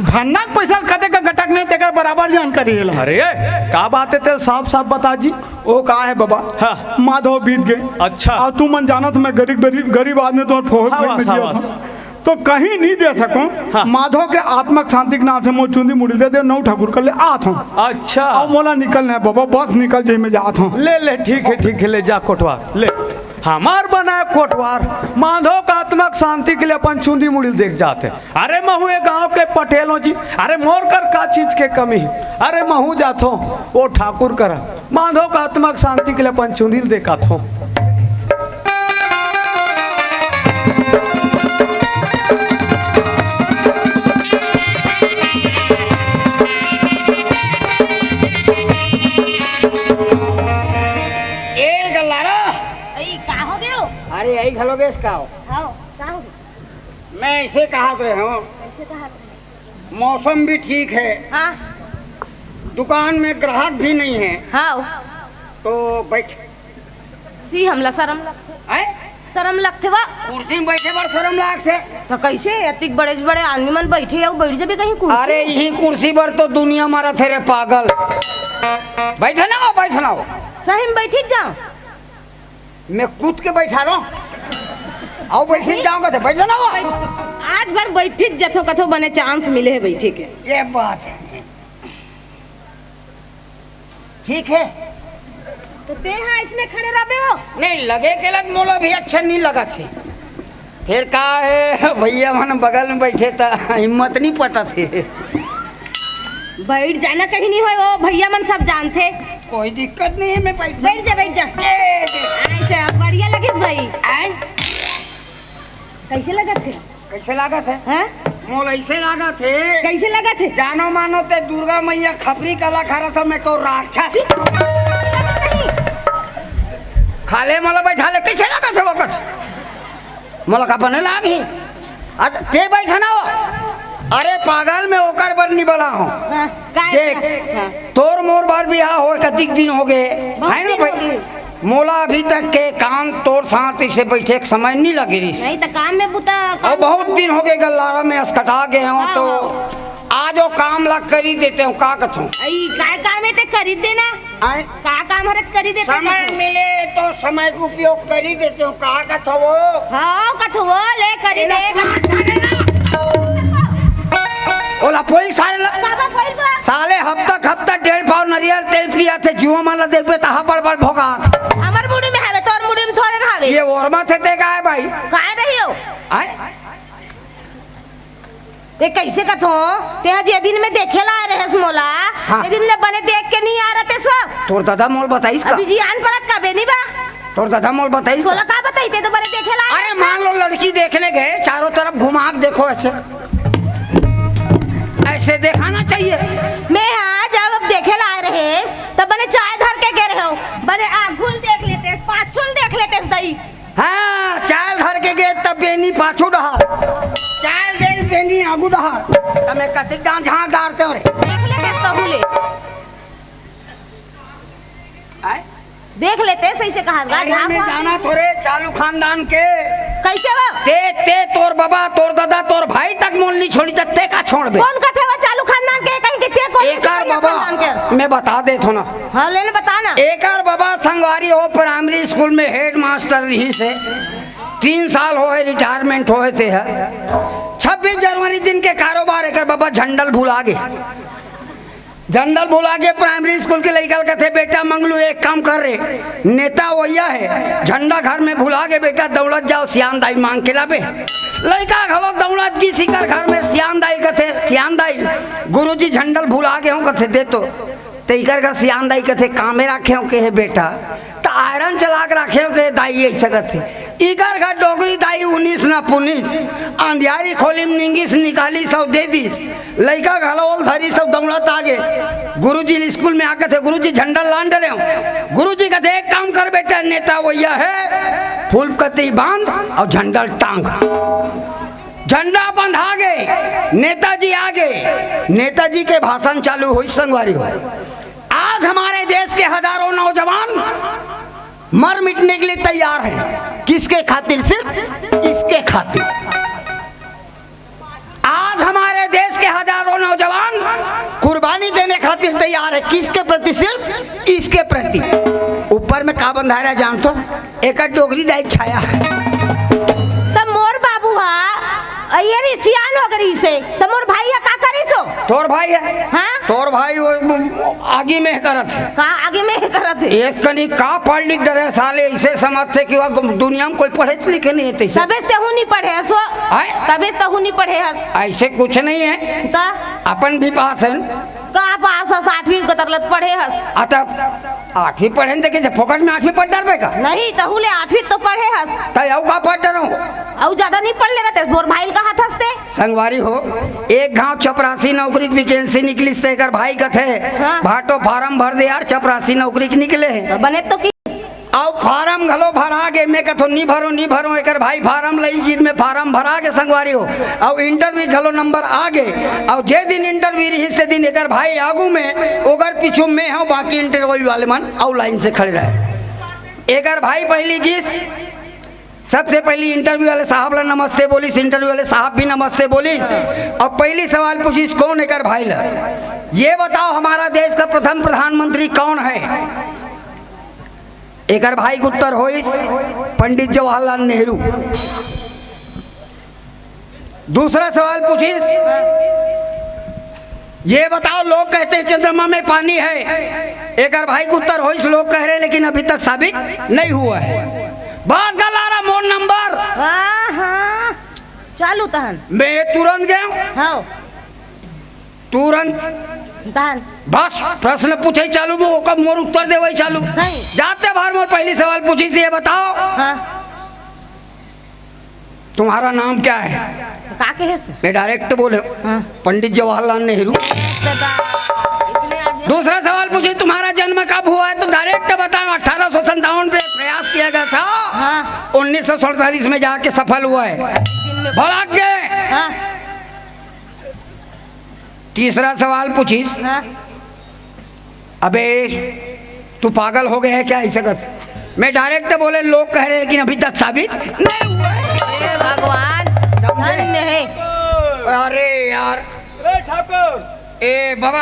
[SPEAKER 1] भन्ना के पैसा कते का गटक नहीं देकर बराबर जानकारी है
[SPEAKER 5] अरे का बात है तेल साफ साफ बता जी
[SPEAKER 1] वो का है बाबा
[SPEAKER 5] हाँ।
[SPEAKER 1] माधव बीत गए
[SPEAKER 5] अच्छा
[SPEAKER 1] और तू मन जाना तो मैं गरीब आदमी तो फोही
[SPEAKER 5] हाँ,
[SPEAKER 1] फोही में
[SPEAKER 5] हाँ,
[SPEAKER 1] जिया
[SPEAKER 5] हाँ।
[SPEAKER 1] था तो कहीं नहीं दे सकूं
[SPEAKER 5] हाँ।
[SPEAKER 1] माधव के आत्मक शांति के नाम से मो चुंदी मुड़ी दे दे नौ ठाकुर कर ले आत हूँ
[SPEAKER 5] अच्छा
[SPEAKER 1] अब मोला निकलना है बाबा बस निकल जाए मैं जात हूँ
[SPEAKER 5] ले ले ठीक है ले जा कोटवार ले हमार बनाए कोटवार माधव का आत्मक शांति के लिए अपन चुंदी मुड़ी देख जाते अरे महू ये गांव के पटेलों जी अरे मोर कर का चीज के कमी है अरे महू जातो वो ठाकुर कर माधव का आत्मक शांति के लिए अपन चुंदी देखा थो
[SPEAKER 4] ए गल्लारा
[SPEAKER 2] अई का हो गयो
[SPEAKER 4] अरे यही खलोगे इसका
[SPEAKER 2] हां का हो गयो
[SPEAKER 4] मैं ऐसे कहा रहे हूँ
[SPEAKER 2] कैसे कहा तुमने
[SPEAKER 4] मौसम भी ठीक है
[SPEAKER 2] हां
[SPEAKER 4] दुकान में ग्राहक भी नहीं है
[SPEAKER 2] हां
[SPEAKER 4] तो बैठ
[SPEAKER 2] सी हमला शर्म लगते
[SPEAKER 4] आए
[SPEAKER 2] शर्म लगते वा
[SPEAKER 4] कुर्सी में बैठे बड़ शर्म लागते
[SPEAKER 2] तो कैसे अतिक बड़े बड़े आदमी मन बैठे और बैठ जाबे कहीं कुर्सी
[SPEAKER 4] अरे यही कुर्सी पर तो दुनिया मारा थे रे पागल बैठना हो
[SPEAKER 2] सही में बैठी जाओ
[SPEAKER 4] मैं कूद के बैठा रहा हूँ आओ बैठी जाऊंगा तो बैठना हो
[SPEAKER 2] आज भर बैठी जथो कथो बने चांस मिले है बैठे के
[SPEAKER 4] ये बात है ठीक है
[SPEAKER 2] तो ते हां इसने खड़े रहबे हो
[SPEAKER 4] नहीं लगे के लग मोला भी अच्छा नहीं लगा थे फिर का है भैया मन बगल में बैठे था हिम्मत नहीं पटा थे
[SPEAKER 2] बैठ जाना कहीं नहीं हो भैया मन सब जानते
[SPEAKER 4] कोई दिक्कत नहीं है मैं बैठ
[SPEAKER 2] बैठ जा ऐसे बढ़िया लगिस भाई
[SPEAKER 4] आए
[SPEAKER 2] कैसे लगा थे
[SPEAKER 4] कैसे लगा थे
[SPEAKER 2] हैं
[SPEAKER 4] मोल ऐसे लगा थे
[SPEAKER 2] कैसे लगा थे
[SPEAKER 4] जानो मानो ते दुर्गा मैया खपरी कला खा था मैं तो राक्षस खाले मला बैठा ले कैसे लगा थे वक्त मला का बने लागी आज ते बैठा ना हो अरे पागल में होकर बर नहीं बला हूँ
[SPEAKER 2] हाँ,
[SPEAKER 4] देख
[SPEAKER 2] हाँ,
[SPEAKER 4] तोर मोर बार बियाह हो कतिक दिन हो गए
[SPEAKER 2] बहुत
[SPEAKER 4] है ना
[SPEAKER 2] दिन हो
[SPEAKER 4] भाई
[SPEAKER 2] गए।
[SPEAKER 4] मोला अभी तक के काम तोर साथ इसे बैठे एक समय नहीं लगी रही
[SPEAKER 2] नहीं तो काम में बुता
[SPEAKER 4] और बहुत दिन हो गए गल्लारा में अस्कटा गए हूँ
[SPEAKER 2] हाँ,
[SPEAKER 4] तो आज वो काम ला कर ही देते हूँ का कथूँ
[SPEAKER 2] आई काय काम है ते करी देना
[SPEAKER 4] आए
[SPEAKER 2] का काम हरत करी देते
[SPEAKER 4] समय मिले तो समय का उपयोग कर ही देते हूँ का कथो वो
[SPEAKER 2] हाँ कथो वो ले करी दे
[SPEAKER 4] ओला पोई सारे
[SPEAKER 2] बाबा कोई बा
[SPEAKER 4] साले हफ्ता 1.5 पाव नारियल तेल पिया थे जुआ माला देखबे तहा बड़ भोगात
[SPEAKER 2] हमर मुड़ी में हवे तोर मुड़ी में थोड़े ना हवे
[SPEAKER 4] ये ओरमा थे ते का है भाई
[SPEAKER 2] काय रही हो
[SPEAKER 4] आए
[SPEAKER 2] ये कैसे कथो ते जे दिन में देखे ला रहे मोला
[SPEAKER 4] हाँ।
[SPEAKER 2] ये दिन ले बने देख के नहीं आ रहे ते सब
[SPEAKER 4] तोर दादा मोल बताइस का
[SPEAKER 2] अभी जी आन परत का बेनी बा
[SPEAKER 4] तोर दादा मोल बताइस
[SPEAKER 2] सोला का बताई ते तो बने देखे ला
[SPEAKER 4] अरे मान लो लड़की देखने गए चारों तरफ घुमा के देखो ऐसे ऐसे दिखाना चाहिए।
[SPEAKER 6] मैं हाँ जब अब देखे ला रहे तब बने चाय धर के गे रहे हो बने आघुल देख लेते पाछुल देख लेते दई।
[SPEAKER 4] हाँ चाल धर के गए तब बेनी पाछू डहा चाल दे बेनी आगू डहा तब कति गांव झाँक डारते हो रे
[SPEAKER 6] देख लेते कहूले
[SPEAKER 4] आय?
[SPEAKER 6] देख लेते सही से कहा
[SPEAKER 4] अरे मैं जाना थोड़े चालू खानदान के
[SPEAKER 6] कैसे वो
[SPEAKER 4] ते तोर बाबा तोर दादा तोर भाई तक मोल नहीं छोड़ी तक ते का छोड़ बे।
[SPEAKER 6] कौन कहते वो चालू खानदान के कहीं के कोई
[SPEAKER 4] एकार बाबा मैं बता दे थो ना।
[SPEAKER 6] हाँ लेने बताना।
[SPEAKER 4] एकार बाबा संगवारी हो प्राइमरी स्कूल में हेड मास्टर रही से 3 साल हो रिटायरमेंट होए थे है 26 जनवरी दिन के कारोबार एकर बाबा झंडल भुला गए झंडल भुला के प्राइमरी स्कूल के लड़का कहते बेटा मंगलू एक काम कर रहे नेता वैया है झंडा घर में भुला के बेटा दौलत जाओ सियान दाई मांग के लाबे लड़का घलो दौलत की सिकर घर में सियान दाई कहते सियान दाई गुरुजी झंडल भुला के हूँ कहते दे तो इकर घर सियान दाई कहते कामे रखे हो के है बेटा तो आयरन चला के रखे हो के दाई ऐसा कहते इकर घर डोगरी दाई 19 ना 19 अंधियारी खोली में निंगिस निकाली सब दे दीस लड़का घलोल धरी सब दौलत आगे गुरुजी स्कूल में आके थे गुरुजी झंडा लान डरे हो गुरुजी कहते एक काम कर बेटा नेता वैया है फूल कतरी बांध और झंडा टांग झंडा बंधा गए नेताजी आगे नेताजी के भाषण चालू हुई संगवारी हो आज हमारे देश के हजारों नौजवान मर मिटने के लिए तैयार हैं किसके खातिर सिर्फ इसके खातिर आज हमारे देश के हजारों नौजवान कुर्बानी देने खातिर तैयार है किसके प्रति सिर्फ इसके प्रति ऊपर में का बंधा रहा जान तो एक डोगरी दाई छाया है
[SPEAKER 6] तब मोर बाबू हा अयरी सियान हो गरी से तब मोर भाई का करी सो
[SPEAKER 4] तोर भाई है
[SPEAKER 6] हाँ
[SPEAKER 4] तोर भाई वो आगे में करत है
[SPEAKER 6] का आगे में करत है
[SPEAKER 4] एक कनी का पढ़ लिख डरे साले ऐसे समझते कि वो दुनिया में कोई पढ़े लिखे नहीं है
[SPEAKER 6] तबे से हूं नहीं पढ़े हसो
[SPEAKER 4] आय?
[SPEAKER 6] तबे से हूं नहीं पढ़े हस
[SPEAKER 4] ऐसे कुछ नहीं है
[SPEAKER 6] ता
[SPEAKER 4] अपन भी पास है
[SPEAKER 6] का पास हस 8वीं को तरलत पढ़े हस
[SPEAKER 4] आता 8वीं पढ़े न देखे फोकट में 8वीं पढ़ डरबे का
[SPEAKER 6] नहीं तहुले 8वीं तो पढ़े हस
[SPEAKER 4] तय का पढ़ डरो
[SPEAKER 6] औ ज्यादा नहीं पढ़ ले रहते मोर भाई का हाथ हंसते
[SPEAKER 4] संगवारी हो एक गांव चपरासी नौकरी की वैकेंसी निकली से कर भाई कथे
[SPEAKER 6] हाँ।
[SPEAKER 4] भाटो फार्म भर दे यार चपरासी नौकरी के निकले हैं
[SPEAKER 6] बने तो की
[SPEAKER 4] और फार्म घलो भरा गे मैं कथो नहीं भरो एक भाई फार्म लई चीज में फार्म भरा के संगवारी हो और इंटरव्यू घलो नंबर आ गए और जे दिन इंटरव्यू रही से दिन एक भाई आगू में ओगर पीछू में हो बाकी इंटरव्यू वाले मन और लाइन से खड़े रहे एक भाई पहली गीस सबसे पहली इंटरव्यू वाले साहब ला नमस्ते बोलिस इंटरव्यू वाले साहब भी नमस्ते बोलिस और पहली सवाल पूछिस कौन एक भाई ला ये बताओ हमारा देश का प्रथम प्रधानमंत्री कौन है एक भाई का उत्तर होइस पंडित जवाहरलाल नेहरू दूसरा सवाल पूछिस ये बताओ लोग कहते हैं चंद्रमा में पानी है एक भाई का उत्तर होइस लोग कह रहे लेकिन अभी तक साबित नहीं हुआ है बस गलारा मोन नंबर
[SPEAKER 6] हां हां चालू तहन
[SPEAKER 4] मैं तुरंत गया
[SPEAKER 6] हां
[SPEAKER 4] तुरंत
[SPEAKER 6] तहन
[SPEAKER 4] बस प्रश्न पूछे चालू में ओकर मोर उत्तर दे वही चालू
[SPEAKER 6] सही।
[SPEAKER 4] जाते बाहर मोर पहली सवाल पूछी से ये बताओ
[SPEAKER 6] हां
[SPEAKER 4] तुम्हारा नाम क्या है
[SPEAKER 6] का के है
[SPEAKER 4] मैं डायरेक्ट बोले
[SPEAKER 6] हाँ।
[SPEAKER 4] पंडित जवाहरलाल नेहरू दूसरा सवाल पूछे तुम्हारा जन्म कब हुआ है तो डायरेक्ट बताओ 1857 में प्रयास किया गया था
[SPEAKER 6] हाँ।
[SPEAKER 4] 1947 में जाके सफल हुआ है भड़क गए
[SPEAKER 6] हां
[SPEAKER 4] तीसरा सवाल पूछिस
[SPEAKER 6] हां
[SPEAKER 4] अबे तू पागल हो गया है क्या ऐसे कर मैं डायरेक्ट बोले लोग कह रहे हैं लेकिन अभी तक साबित नहीं हुआ
[SPEAKER 6] हे भगवान धन्य है
[SPEAKER 4] अरे यार
[SPEAKER 5] ठाकुर
[SPEAKER 4] ए बाबा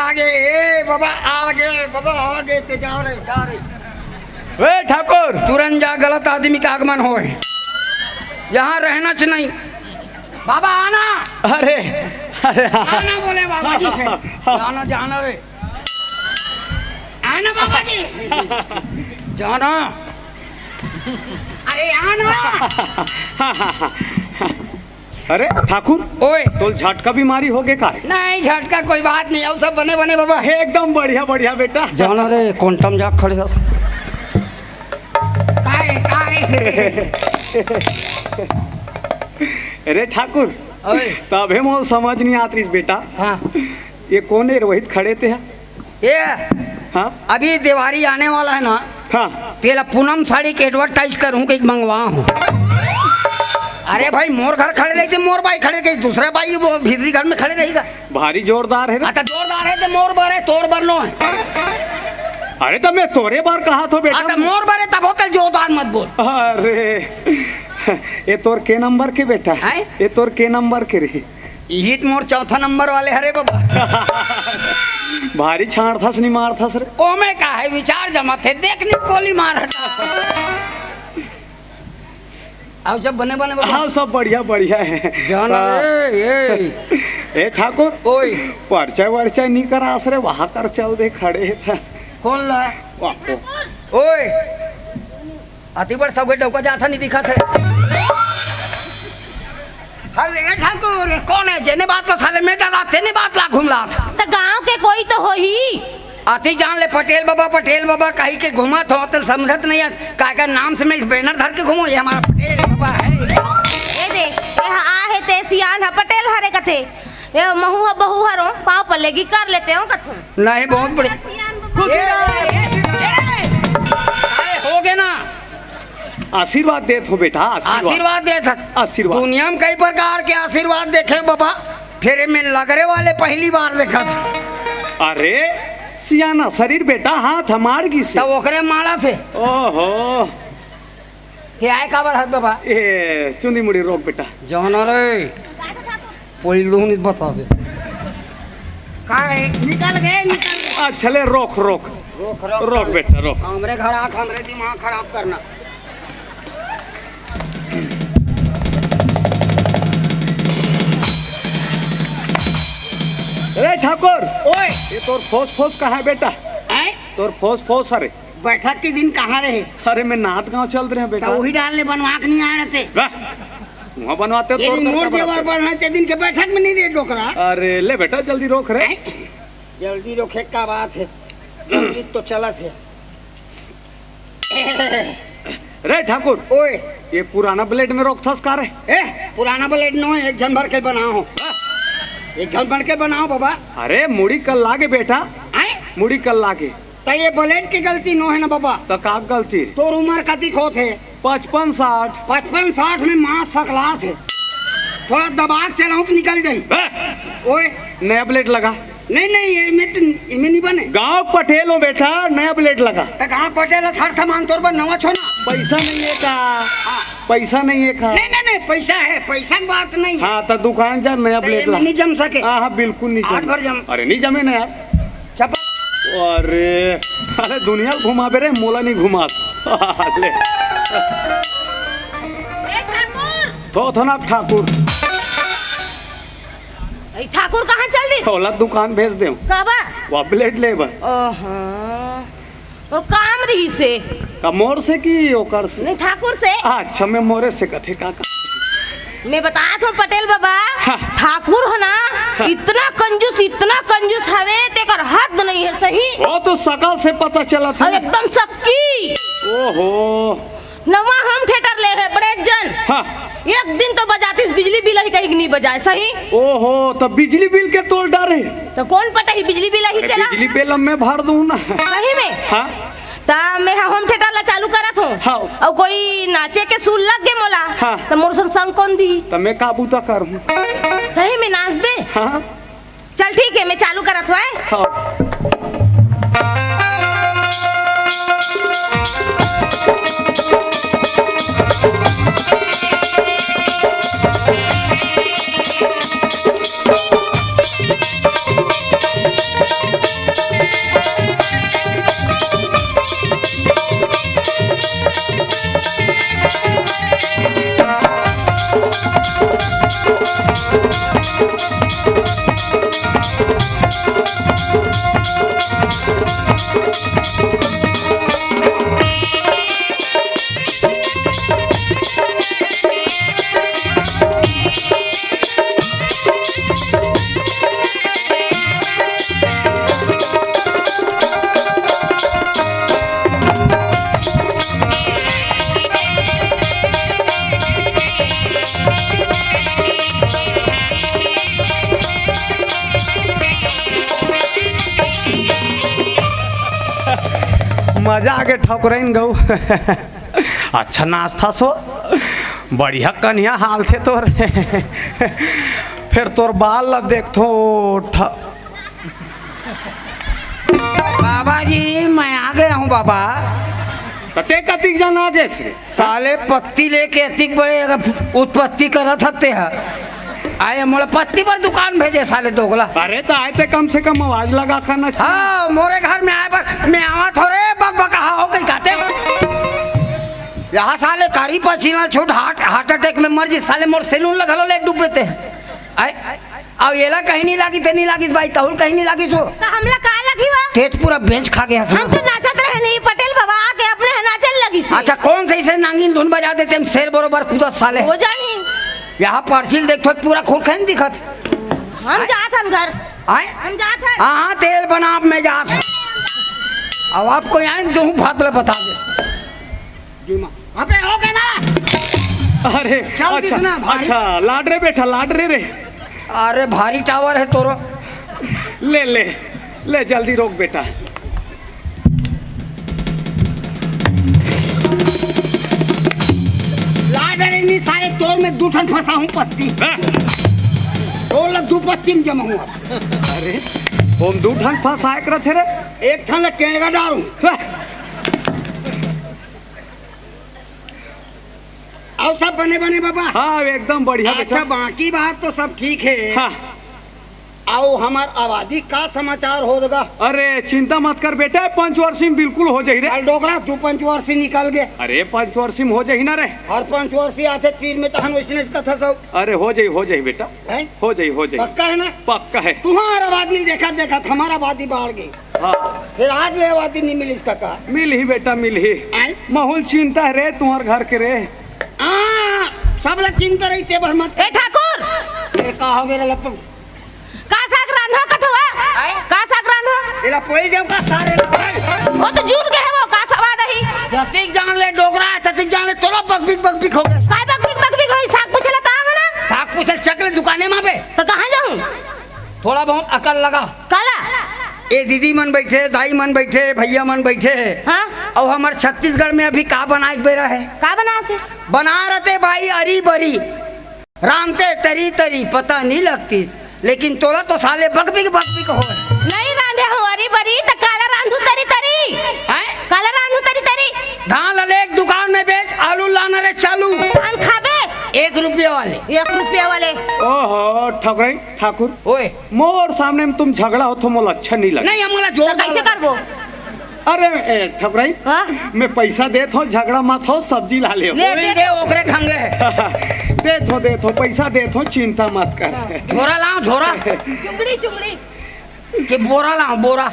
[SPEAKER 4] आगे ते जा रहे
[SPEAKER 5] वे ठाकुर
[SPEAKER 4] तुरंत जा गलत आदमी का आगमन हो यहाँ रहना च नहीं बाबा आना
[SPEAKER 5] अरे अरे
[SPEAKER 4] आना बोले बाबा जी थे आना जाना रे आना बाबा जी जाना अरे आना
[SPEAKER 5] अरे ठाकुर
[SPEAKER 4] ओए
[SPEAKER 5] तो झटका बीमारी हो गए का
[SPEAKER 4] नहीं झटका कोई बात नहीं और सब बने बने बाबा
[SPEAKER 5] एकदम बढ़िया बढ़िया बेटा
[SPEAKER 4] जाना रे क्वांटम जा खड़े हस काहे
[SPEAKER 5] अरे ठाकुर
[SPEAKER 4] ओए
[SPEAKER 5] तबे मोल समझ नहीं आती बेटा
[SPEAKER 4] हाँ
[SPEAKER 5] ये कौन है रोहित खड़े थे?
[SPEAKER 4] ये
[SPEAKER 5] हाँ
[SPEAKER 4] अभी दिवाली आने वाला है ना,
[SPEAKER 5] हाँ
[SPEAKER 4] तेरा पूनम साड़ी के एडवर्टाइज करूँ कि मंगवा हूँ। अरे भाई मोर घर खड़े रही थे, मोर भाई खड़े, कहीं दूसरे भाई वो भीतरी घर में खड़े रहेगा।
[SPEAKER 5] भारी जोरदार है ना।
[SPEAKER 4] अच्छा जोरदार है तो मोर बर है, तोर बर नो है।
[SPEAKER 5] अरे तो मैं तोरे बार कहा तो बेटा।
[SPEAKER 4] अच्छा मोर बर है तब होता जोरदार मत बोल।
[SPEAKER 5] अरे ये तोर के नंबर के बेटा
[SPEAKER 4] हैं?
[SPEAKER 5] ये तोर के नंबर के रे।
[SPEAKER 4] यही तो मोर चौथा नंबर वाले हरे बाबा।
[SPEAKER 5] भारी छाड़ थस नहीं मार थस रे।
[SPEAKER 4] ओमे का है विचार जमा थे, देखने गोली मार हटा। आओ सब बने बने बाबा।
[SPEAKER 5] हाँ सब बढ़िया बढ़िया है।
[SPEAKER 4] जान
[SPEAKER 5] ए ठाकुर
[SPEAKER 4] ओए
[SPEAKER 5] परिचय वर्चय नहीं करा रे, वहां कर चल दे खड़े था।
[SPEAKER 4] कौन ला ओए आती बार सब डौका जाता नहीं दिखा थे। अरे ठाकुर ये कौन है जेने बात तो साले में डराते नहीं बात ला घूम ला था।
[SPEAKER 6] तो गांव के कोई तो हो ही।
[SPEAKER 4] आती जान ले पटेल बाबा कहीं के घुमा तो होतल समझत नहीं है का नाम से मैं इस बैनर धर के घूमो, ये हमारा पटेल बाबा है।
[SPEAKER 6] ए देख ए आ है ते सियान है पटेल हरे कथे ए महू ह बहू हरो पाव पल्लेगी कर लेते हो कथू।
[SPEAKER 4] नहीं बहुत बड़े हो गए ना।
[SPEAKER 5] आशीर्वाद देत हो बेटा,
[SPEAKER 4] आशीर्वाद दे था।
[SPEAKER 5] आशीर्वाद।
[SPEAKER 4] दुनिया में कई प्रकार के आशीर्वाद देखे बाबा, फेरे में लगरे वाले पहली बार देखा था।
[SPEAKER 5] अरे सियाना शरीर बेटा, हाथ हमार की से।
[SPEAKER 4] तब ओकरे माला थे।
[SPEAKER 5] ओहो
[SPEAKER 4] क्या है काबर है बाबा?
[SPEAKER 5] ए चुंदी मुड़ी रोक बेटा।
[SPEAKER 4] जाना रे पहिलू नहीं बता दे का है? निकल गए।
[SPEAKER 5] चले रोक रोक
[SPEAKER 4] रोक
[SPEAKER 5] रोक बेटा रोक।
[SPEAKER 4] हमरे घर आ, हमरे दिमाग खराब करना।
[SPEAKER 5] अरे ठाकुर
[SPEAKER 4] ओए
[SPEAKER 5] ये तोर फोस कहाँ है बेटा?
[SPEAKER 4] हैं?
[SPEAKER 5] तोर फोस अरे।
[SPEAKER 4] बैठक के दिन कहाँ रहे?
[SPEAKER 5] अरे मैं नाथ गांव चल रहे हैं बेटा।
[SPEAKER 4] तो वही डालने बनवा के नहीं आए रहते।
[SPEAKER 5] वहाँ बनवाते हो
[SPEAKER 4] ये दिन
[SPEAKER 5] तोड़
[SPEAKER 4] मोर
[SPEAKER 5] करके
[SPEAKER 4] जेवर
[SPEAKER 5] बनाते
[SPEAKER 4] बढ़ना ते दिन के बैठक में नहीं दे डोकरा।
[SPEAKER 5] हो। अरे ले बेटा जल्दी रोक रे।
[SPEAKER 4] जल्दी रोके का बात है, जल्दी तो चला थे।
[SPEAKER 5] रे ठाकुर
[SPEAKER 4] ओए
[SPEAKER 5] ये पुराना ब्लेड में रोक थस का रे?
[SPEAKER 4] पुराना ब्लेड नो है, एक जन भर के बनाओ, एक जन भर के बनाओ बाबा।
[SPEAKER 5] अरे मुड़ी कल लागे बेटा,
[SPEAKER 4] आए
[SPEAKER 5] मुड़ी कल लागे।
[SPEAKER 4] तो ये ब्लेड की गलती नो है ना बाबा।
[SPEAKER 5] तो का गलती रे?
[SPEAKER 4] तोर उम्र कति खो थे?
[SPEAKER 5] 55-60।
[SPEAKER 4] 55-60 में माँ सकला थे, थोड़ा दबाव चलाऊं तो निकल गई। ओए
[SPEAKER 5] नया ब्लेड लगा।
[SPEAKER 4] नहीं ये में नहीं बने।
[SPEAKER 5] गांव पटेल हो बेटा, नया ब्लेड लगा।
[SPEAKER 4] तो कहाँ पटेल हर सामान तोर पर नवा छो ना।
[SPEAKER 5] पैसा नहीं है का? पैसा नहीं है का?
[SPEAKER 4] नहीं पैसा है, पैसा की बात नहीं है।
[SPEAKER 5] हाँ तो दुकान जा नया
[SPEAKER 4] तो ये
[SPEAKER 5] ब्लेड
[SPEAKER 4] में
[SPEAKER 5] ला।
[SPEAKER 4] नहीं जम सके।
[SPEAKER 5] हाँ बिल्कुल नहीं
[SPEAKER 4] आज भर जम।
[SPEAKER 5] अरे नहीं जमे ना यार।
[SPEAKER 4] चपा
[SPEAKER 5] अरे दुनिया घुमा बे रे, मोला नहीं घुमा। ले
[SPEAKER 6] ए ठाकुर
[SPEAKER 5] तो ना ठाकुर
[SPEAKER 6] ए ठाकुर कहाँ चल दी?
[SPEAKER 5] ओला दुकान भेज दे
[SPEAKER 6] काबा
[SPEAKER 5] वो ब्लेड ले बा।
[SPEAKER 6] ओहो और काम रही से
[SPEAKER 5] का मोर से की ओकर से?
[SPEAKER 6] नहीं ठाकुर से।
[SPEAKER 5] अच्छा मैं मोरे से कथे का
[SPEAKER 6] मैं बताया था पटेल बाबा
[SPEAKER 5] हाँ।
[SPEAKER 6] ठाकुर है ना इतना कंजूस हवे तेकर हद नहीं है सही।
[SPEAKER 5] वो तो सकल से पता चला था।
[SPEAKER 6] और एकदम सक्की।
[SPEAKER 5] ओहो
[SPEAKER 6] नवा हम थिएटर ले रहे बड़े जन।
[SPEAKER 5] हाँ
[SPEAKER 6] एक दिन तो बजातीस बिजली बिल ही कहीं नहीं बजाए सही।
[SPEAKER 5] ओहो तो बिजली बिल के तोड़ डारे।
[SPEAKER 6] तो कौन पता ही बिजली बिल ही
[SPEAKER 5] अरे
[SPEAKER 6] तेरा
[SPEAKER 5] बिजली बिल अब मैं भर दूं ना।
[SPEAKER 6] सही में।
[SPEAKER 5] हाँ
[SPEAKER 6] ता मैं होम थिएटर ला चालू करत हूँ।
[SPEAKER 5] हाँ।
[SPEAKER 6] और कोई नाचे के सुर लग गए मोला।
[SPEAKER 5] हाँ।
[SPEAKER 6] तो मोर संग कौन दी?
[SPEAKER 5] तो मैं काबू तो करूँ।
[SPEAKER 6] सही में नाच बे।
[SPEAKER 5] हाँ
[SPEAKER 6] चल ठीक है मैं चालू करत हुआ।
[SPEAKER 5] हाँ मजा आ गए ठोकरइन गऊ अच्छा नाश्ता सो बढ़िया कन्या हाल थे तोर फिर तोर बाल ला देख थो
[SPEAKER 4] बाबा जी मैं आ गया हूँ बाबा।
[SPEAKER 1] कते कतिक जाना जैसे
[SPEAKER 4] साले पत्ती लेके अतिक बड़े उत्पत्ति कर सकते हैं आए मोला पत्ती पर दुकान भेजे साले दोगला।
[SPEAKER 1] अरे तो आए थे कम से कम आवाज लगा खाना चाहिए।
[SPEAKER 4] हाँ मोरे घर में आए पर मैं आवा थोड़े बक बका हो गई खाते यहाँ साले कारी पसीना छूट हार्ट अटैक में मर जी साले मोर सैलून लगा लो ले डूब देते आए अब येला कहीं नहीं लागी ते नहीं लागी भाई तहुल कहीं नहीं लागी सो
[SPEAKER 6] तो हमला का लगी बा
[SPEAKER 4] तेज पूरा बेंच खा गया
[SPEAKER 6] हम तो नाचत रहे नहीं पटेल बाबा आके अपने नाचन लगी सी।
[SPEAKER 4] अच्छा कौन सही से नांगीन धुन बजा देते हम शेर बरोबर कूदा साले
[SPEAKER 6] हो जानी
[SPEAKER 4] यहाँ पर्चिल देखो पूरा खोल खान दिखत
[SPEAKER 6] हम जात हम घर
[SPEAKER 4] आए
[SPEAKER 6] हम जात है
[SPEAKER 4] हाँ तेल बना आप में जात है अब आपको यहाँ दो बात बता दे अबे हो गया ना।
[SPEAKER 1] अरे
[SPEAKER 4] चल
[SPEAKER 1] अच्छा
[SPEAKER 4] दिखना भाई।
[SPEAKER 1] अच्छा लाड रे बेटा लाड रे
[SPEAKER 4] अरे भारी टावर है तोरो
[SPEAKER 1] ले ले ले जल्दी रोक बेटा।
[SPEAKER 4] लाडरे नहीं सारे तोर में दू ठन फंसा हूँ पत्ती
[SPEAKER 1] हाँ?
[SPEAKER 4] दो लग दू पत्ती में जमा हुआ
[SPEAKER 1] अरे हम दू ठन फंसाए कर थे रे
[SPEAKER 4] एक ठन लग टेंगा डालूं
[SPEAKER 1] हाँ,
[SPEAKER 4] और सब बने बने बाबा।
[SPEAKER 1] हाँ एकदम बढ़िया
[SPEAKER 4] अच्छा
[SPEAKER 1] बेटा।
[SPEAKER 4] बाकी बात तो सब ठीक है
[SPEAKER 1] हाँ
[SPEAKER 4] आओ हमार आबादी का समाचार हो देगा।
[SPEAKER 1] अरे चिंता मत कर बेटा पंचवर्षी में बिल्कुल हो जाही रे।
[SPEAKER 4] कल डोगरा तू पंचवर्षी निकल गए
[SPEAKER 1] अरे पंचवर्षी में हो जाही ना रे।
[SPEAKER 4] हर पंचवर्षी आते तीन में तो हम वैसने कथा सब
[SPEAKER 1] अरे हो जाही बेटा
[SPEAKER 4] है
[SPEAKER 1] हो जाही
[SPEAKER 4] पक्का है ना।
[SPEAKER 1] पक्का है।
[SPEAKER 4] तुम्हारा आबादी देखा देखा हमारा आबादी बढ़ गई
[SPEAKER 1] हाँ
[SPEAKER 4] फिर आज ले आबादी नहीं मिली इसका कहा
[SPEAKER 1] मिल ही बेटा मिल ही
[SPEAKER 4] आए?
[SPEAKER 1] माहौल चिंता है रे तुम्हार घर के रे।
[SPEAKER 4] सब लोग चिंता रही तेबर मत
[SPEAKER 6] ए ठाकुर
[SPEAKER 4] फिर का हो गया लपन
[SPEAKER 6] का साग रांधो कथवा
[SPEAKER 4] आए?
[SPEAKER 6] का साग रांधो
[SPEAKER 4] इला पोई जाओ का सारे
[SPEAKER 6] वो तो जून के है वो का सवाद ही
[SPEAKER 4] जतिक जान ले डोगरा है ततिक जान ले तोला बकबिक हो गया
[SPEAKER 6] काय बक होई साग पूछला ता ना
[SPEAKER 4] साग पूछल चकले दुकाने में पे
[SPEAKER 6] तो कहां जाऊं
[SPEAKER 4] थोड़ा बहुत अकल लगा।
[SPEAKER 6] काला
[SPEAKER 4] ए दीदी मन बैठे दाई मन बैठे भैया मन बैठे
[SPEAKER 6] हां
[SPEAKER 4] और हमारे छत्तीसगढ़ में अभी का बनाए बेरा है
[SPEAKER 6] का बनाते
[SPEAKER 4] बना रहते भाई अरी बरी रामते तरी तरी पता नहीं लगती लेकिन तोला तो साले बकबिक हो गए।
[SPEAKER 6] नहीं रांधे हो अरी बरी त काला रांधू तरी तरी
[SPEAKER 4] हैं?
[SPEAKER 6] काला रांधू तरी तरी
[SPEAKER 4] धान लले एक दुकान में बेच आलू लाना रे चालू
[SPEAKER 6] धान खाबे
[SPEAKER 4] 1 रुपया वाले
[SPEAKER 6] 1 रुपया वाले
[SPEAKER 1] ओहो ठाकुर
[SPEAKER 4] ओए
[SPEAKER 1] मोर सामने में तुम झगड़ा हो तो मोला अच्छा नहीं लगा।
[SPEAKER 4] नहीं हमारा
[SPEAKER 6] तो
[SPEAKER 4] जोर
[SPEAKER 6] कैसे करबो
[SPEAKER 1] अरे ठाकुराई
[SPEAKER 6] हां
[SPEAKER 1] मैं पैसा देत हो झगड़ा मत हो सब्जी ला ले
[SPEAKER 6] ले दे
[SPEAKER 4] दे ओकरे खंगे
[SPEAKER 1] देत हो पैसा देत हो चिंता मत कर।
[SPEAKER 4] झोरा लाओ झोरा
[SPEAKER 6] चुंगड़ी
[SPEAKER 4] के बोरा लाओ बोरा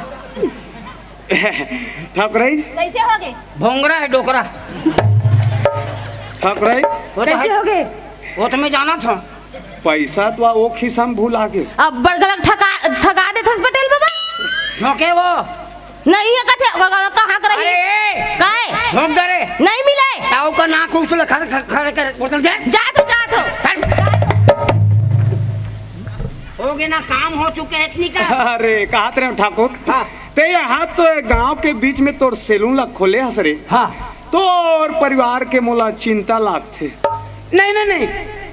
[SPEAKER 1] ठाकुराई
[SPEAKER 6] कैसे हो गए
[SPEAKER 4] भोंगरा है डोकरा
[SPEAKER 1] ठाकुराई
[SPEAKER 6] कैसे हो गए
[SPEAKER 4] वो तो मैं जाना था
[SPEAKER 1] पैसा तो वो खिसा में भूल आ गए।
[SPEAKER 6] अब बड़गलक ठगा दे थस पटेल बाबा
[SPEAKER 4] झोंके वो
[SPEAKER 6] नहीं है कथे कहां कर रही
[SPEAKER 4] अरे
[SPEAKER 6] काय
[SPEAKER 4] झोंक दे रे
[SPEAKER 6] नहीं मिले
[SPEAKER 4] ताऊ का नाक उछल खड़े कर बोतल दे
[SPEAKER 6] जा तो
[SPEAKER 4] हो गया ना काम हो चुके हैं इतनी का।
[SPEAKER 1] अरे कहा थे ठाकुर
[SPEAKER 4] हाँ।
[SPEAKER 1] ते यहाँ तो गांव के बीच में तोर सैलून ला खोले हस रे
[SPEAKER 4] हाँ
[SPEAKER 1] तोर परिवार के मोला चिंता लागथे।
[SPEAKER 4] नहीं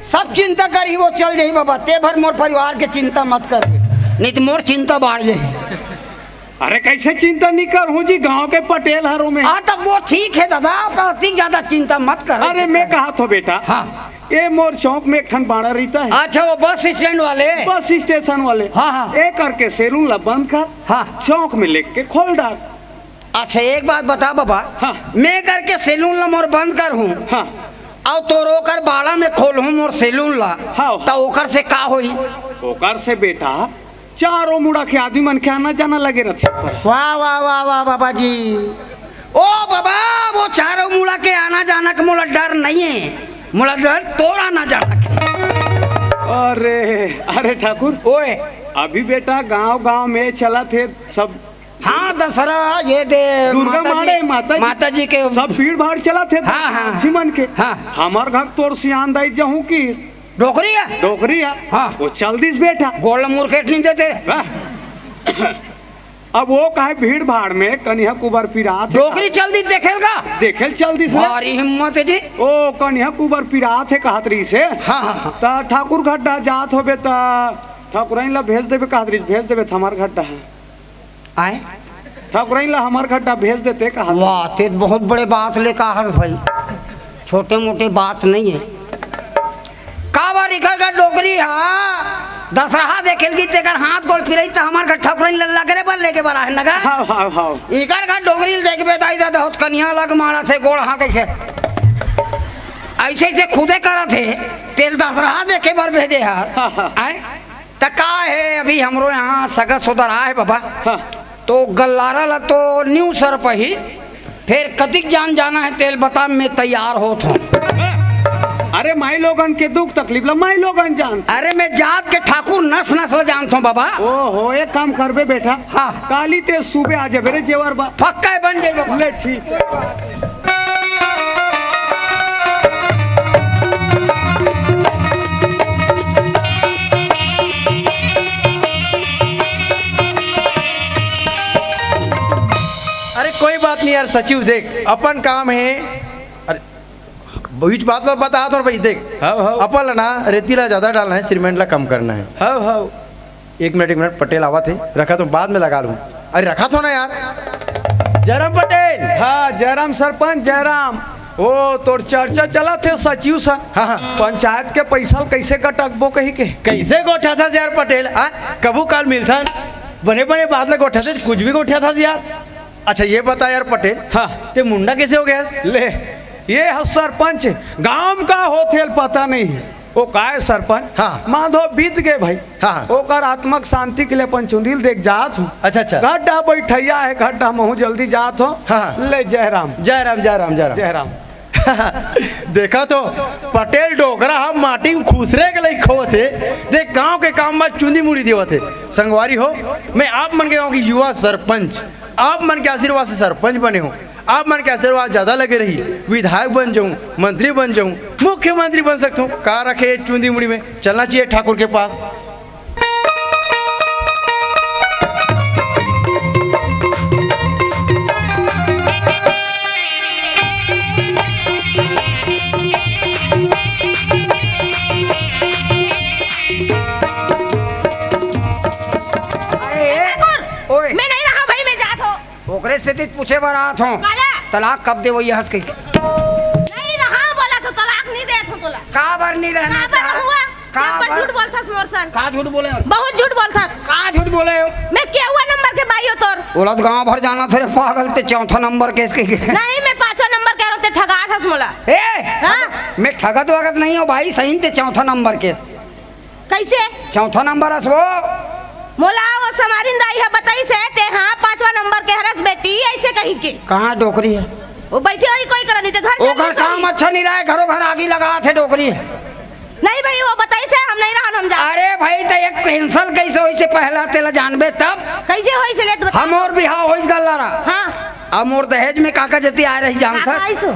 [SPEAKER 4] सब चिंता करी वो चल जाई बाबा ते भर मोर परिवार के चिंता मत कर नहीं तो मोर चिंता बढ़ जाए।
[SPEAKER 1] अरे कैसे चिंता नहीं कर हूँ जी गांव के पटेल हरों में।
[SPEAKER 4] हाँ तब वो ठीक है दादा पर ज्यादा चिंता मत कर।
[SPEAKER 1] अरे मैं कहा था बेटा
[SPEAKER 4] हाँ
[SPEAKER 1] ये मोर चौक में एक ठन बाड़ा रहता है।
[SPEAKER 4] अच्छा वो बस स्टैंड वाले
[SPEAKER 1] बस स्टेशन वाले
[SPEAKER 4] हाँ।
[SPEAKER 1] एक करके सैलून ला बंद कर
[SPEAKER 4] हाँ
[SPEAKER 1] चौक में लेके खोल डाल।
[SPEAKER 4] अच्छा एक बात बता बाबा
[SPEAKER 1] हाँ।
[SPEAKER 4] मैं करके सैलून ला मोर बंद कर हूँ
[SPEAKER 1] हाँ
[SPEAKER 4] और तो रोकर बाड़ा में खोल हूँ मोर सैलून ला
[SPEAKER 1] हाँ।
[SPEAKER 4] तो ओकर से का होई।
[SPEAKER 1] ओकर से बेटा चारों मुड़ा के आदमी मन के आना जाना लगे रहते।
[SPEAKER 4] वाह वाह वाह वाह बाबा जी ओ बाबा वो चारों मुड़ा के आना जाना का मोला डर नहीं है मोला डर तोर आना जाना के।
[SPEAKER 1] अरे ठाकुर
[SPEAKER 4] ओए
[SPEAKER 1] अभी बेटा गांव में चला थे सब।
[SPEAKER 4] हाँ दशहरा ये दे
[SPEAKER 1] दुर्गा माड़े
[SPEAKER 4] माता जी के
[SPEAKER 1] सब भीड़ भाड़ चला थे
[SPEAKER 4] हाँ।
[SPEAKER 1] मन के
[SPEAKER 4] हाँ।
[SPEAKER 1] हमार घर तोर सियान दाई जाऊँ की
[SPEAKER 4] डोकरी है
[SPEAKER 1] डोकरी है
[SPEAKER 4] हाँ।
[SPEAKER 1] वो चल दिस बेटा
[SPEAKER 4] गोल्ड मुर्खेट नहीं देते
[SPEAKER 1] वाह।
[SPEAKER 5] अब वो काहे भीड़ भाड़ में कन्या कुबर पिरात
[SPEAKER 4] डोकरी चल दी देखेगा
[SPEAKER 5] देखेल चल दिस रे।
[SPEAKER 4] भारी हिम्मत है जी।
[SPEAKER 5] ओ कन्या कुबर पिरात है कहतरी से
[SPEAKER 4] हाँ हाँ
[SPEAKER 5] ता ठाकुर घड्डा जात होबे ता ठाकुराइन ला भेज देबे कहतरी भेज देबे हमार घड्डा है
[SPEAKER 4] आए
[SPEAKER 5] ठाकुराइन ला हमार घड्डा भेज देते कहा।
[SPEAKER 4] वाह ते बहुत बड़े बात ले कहा भाई, छोटे मोटे बात नहीं है। कावा रिखा का डोकरी हाँ दशहरा देखेल की तेकर हाथ गोल फिरई त हमार घर ठाकुराइन लल्ला करे बल लेके बरा है नगा।
[SPEAKER 5] हां हां हां
[SPEAKER 4] इकर का डोगरी देखबे दाई दादा होत कन्या लग मारा थे गोड़ हाथ ऐसे ऐसे खुदे करा थे तेल दशहरा देखे बर भेजे यार आए त का है अभी हमरो यहाँ सगा सुधरा है बाबा। तो गल्लारा ला तो न्यू सर पही फिर कतिक जान जाना है तेल बता में तैयार होत हूँ।
[SPEAKER 5] अरे माई लोगन के दुख तकलीफ ला माई लोगन जान।
[SPEAKER 4] अरे मैं जात के ठाकुर नस नस्ल जानता हूँ बाबा।
[SPEAKER 5] ओ हो एक काम करबे बेटा
[SPEAKER 4] हाँ।
[SPEAKER 5] काली ते सुबह आ जाबे रे जेवर बा
[SPEAKER 4] पक्का बन जाए बाबा।
[SPEAKER 5] ले ठीक है।
[SPEAKER 7] अरे कोई बात नहीं यार सचिव, देख अपन काम है। अरे बीच बात लो बता तो भाई देख अपन ना रेतीला ज्यादा डालना है, सीमेंट ला कम करना है।
[SPEAKER 5] हां
[SPEAKER 7] एक मिनट पटेल आवा थे रखा तो बाद में लगा लूँ। अरे रखा तो ना यार जयराम पटेल।
[SPEAKER 5] हाँ जयराम सरपंच जयराम। ओ तोर चर्चा चला थे सचिव सा।
[SPEAKER 7] हाँ
[SPEAKER 5] पंचायत के पैसा कैसे कटकबो कही के
[SPEAKER 7] कैसे गोठा था यार पटेल कबू काल मिलता बने बने बात लगे गोठा थे कुछ भी गोठा था यार। अच्छा ये बता यार पटेल
[SPEAKER 5] हाँ
[SPEAKER 7] ते मुंडा कैसे हो गया?
[SPEAKER 5] ले ये है सरपंच गांव का होथेल पता नहीं है वो का है सरपंच।
[SPEAKER 7] हाँ।
[SPEAKER 5] माधो बीत गए भाई।
[SPEAKER 7] हाँ।
[SPEAKER 5] ओकर आत्मक शांति के लिए पंचुंदिल देख जात हूँ।
[SPEAKER 7] अच्छा
[SPEAKER 5] गड्ढा बैठैया है गड्ढा महू जल्दी जात हो।
[SPEAKER 7] हाँ।
[SPEAKER 5] ले जयराम
[SPEAKER 7] जयराम जयराम जयराम
[SPEAKER 5] जयराम।
[SPEAKER 7] देखा तो पटेल डोगरा हम माटी में खुसरे के लिए खो थे देख गांव के काम में चुंदी मुड़ी दिया थे। संगवारी हो मैं आप मन के गांव की युवा सरपंच, आप मन के आशीर्वाद से सरपंच बने हो, आप मन के आशीर्वाद ज्यादा लगे रही विधायक बन जाऊं, मंत्री बन जाऊं, मुख्यमंत्री बन सकता हूँ। कहा रखे चुंदी मुड़ी में चलना चाहिए ठाकुर के पास।
[SPEAKER 4] ओए
[SPEAKER 6] मैं नहीं रहा भाई, मैं जात हो।
[SPEAKER 4] ओकरे से ती पूछे बारात हूँ
[SPEAKER 6] काला
[SPEAKER 4] तलाक कब दे वही हंस के
[SPEAKER 6] नहीं रहा बोला तो तलाक नहीं दे तू तोला।
[SPEAKER 4] का बार नहीं रहना
[SPEAKER 6] का बार हुआ
[SPEAKER 4] का
[SPEAKER 6] का
[SPEAKER 4] बार?
[SPEAKER 6] झूठ बोलथस मोर सन।
[SPEAKER 4] का झूठ बोले हो?
[SPEAKER 6] बहुत झूठ बोलथस।
[SPEAKER 4] का झूठ बोले हो?
[SPEAKER 6] मैं क्या हुआ नंबर के भाई हो तोर।
[SPEAKER 4] ओला तो गांव भर जाना थे पागल ते चौथा नंबर केस के
[SPEAKER 6] नहीं मैं 5वां नंबर कह रहा हूं, ते ठगा थस मोला।
[SPEAKER 4] ए
[SPEAKER 6] हाँ?
[SPEAKER 4] मैं ठगत वगत नहीं हो भाई, सही ते चौथा नंबर केस
[SPEAKER 6] कैसे
[SPEAKER 4] चौथा नंबर हस वो
[SPEAKER 6] मोला वो समारिन दाई है बताई से ते हाँ 5वां नंबर के हरस बेटी ऐसे कहीं के
[SPEAKER 4] कहाँ डोकरी है?
[SPEAKER 6] वो बैठे हुई कोई करनी ते घर
[SPEAKER 4] ओ घर काम अच्छा नहीं रहा है, घरों घर आगे लगा थे डोकरी है।
[SPEAKER 6] नहीं भाई वो बताई से हम नहीं रहन हम जा।
[SPEAKER 4] अरे भाई तो एक कैंसल कैसे होई से पहला तेला जानबे तब
[SPEAKER 6] कैसे होई से लेट बता।
[SPEAKER 4] हम और बिहाव होइस गल्लारा।
[SPEAKER 6] हां
[SPEAKER 4] अब मोर दहेज में काका जती आ रही जानता
[SPEAKER 6] आइसो।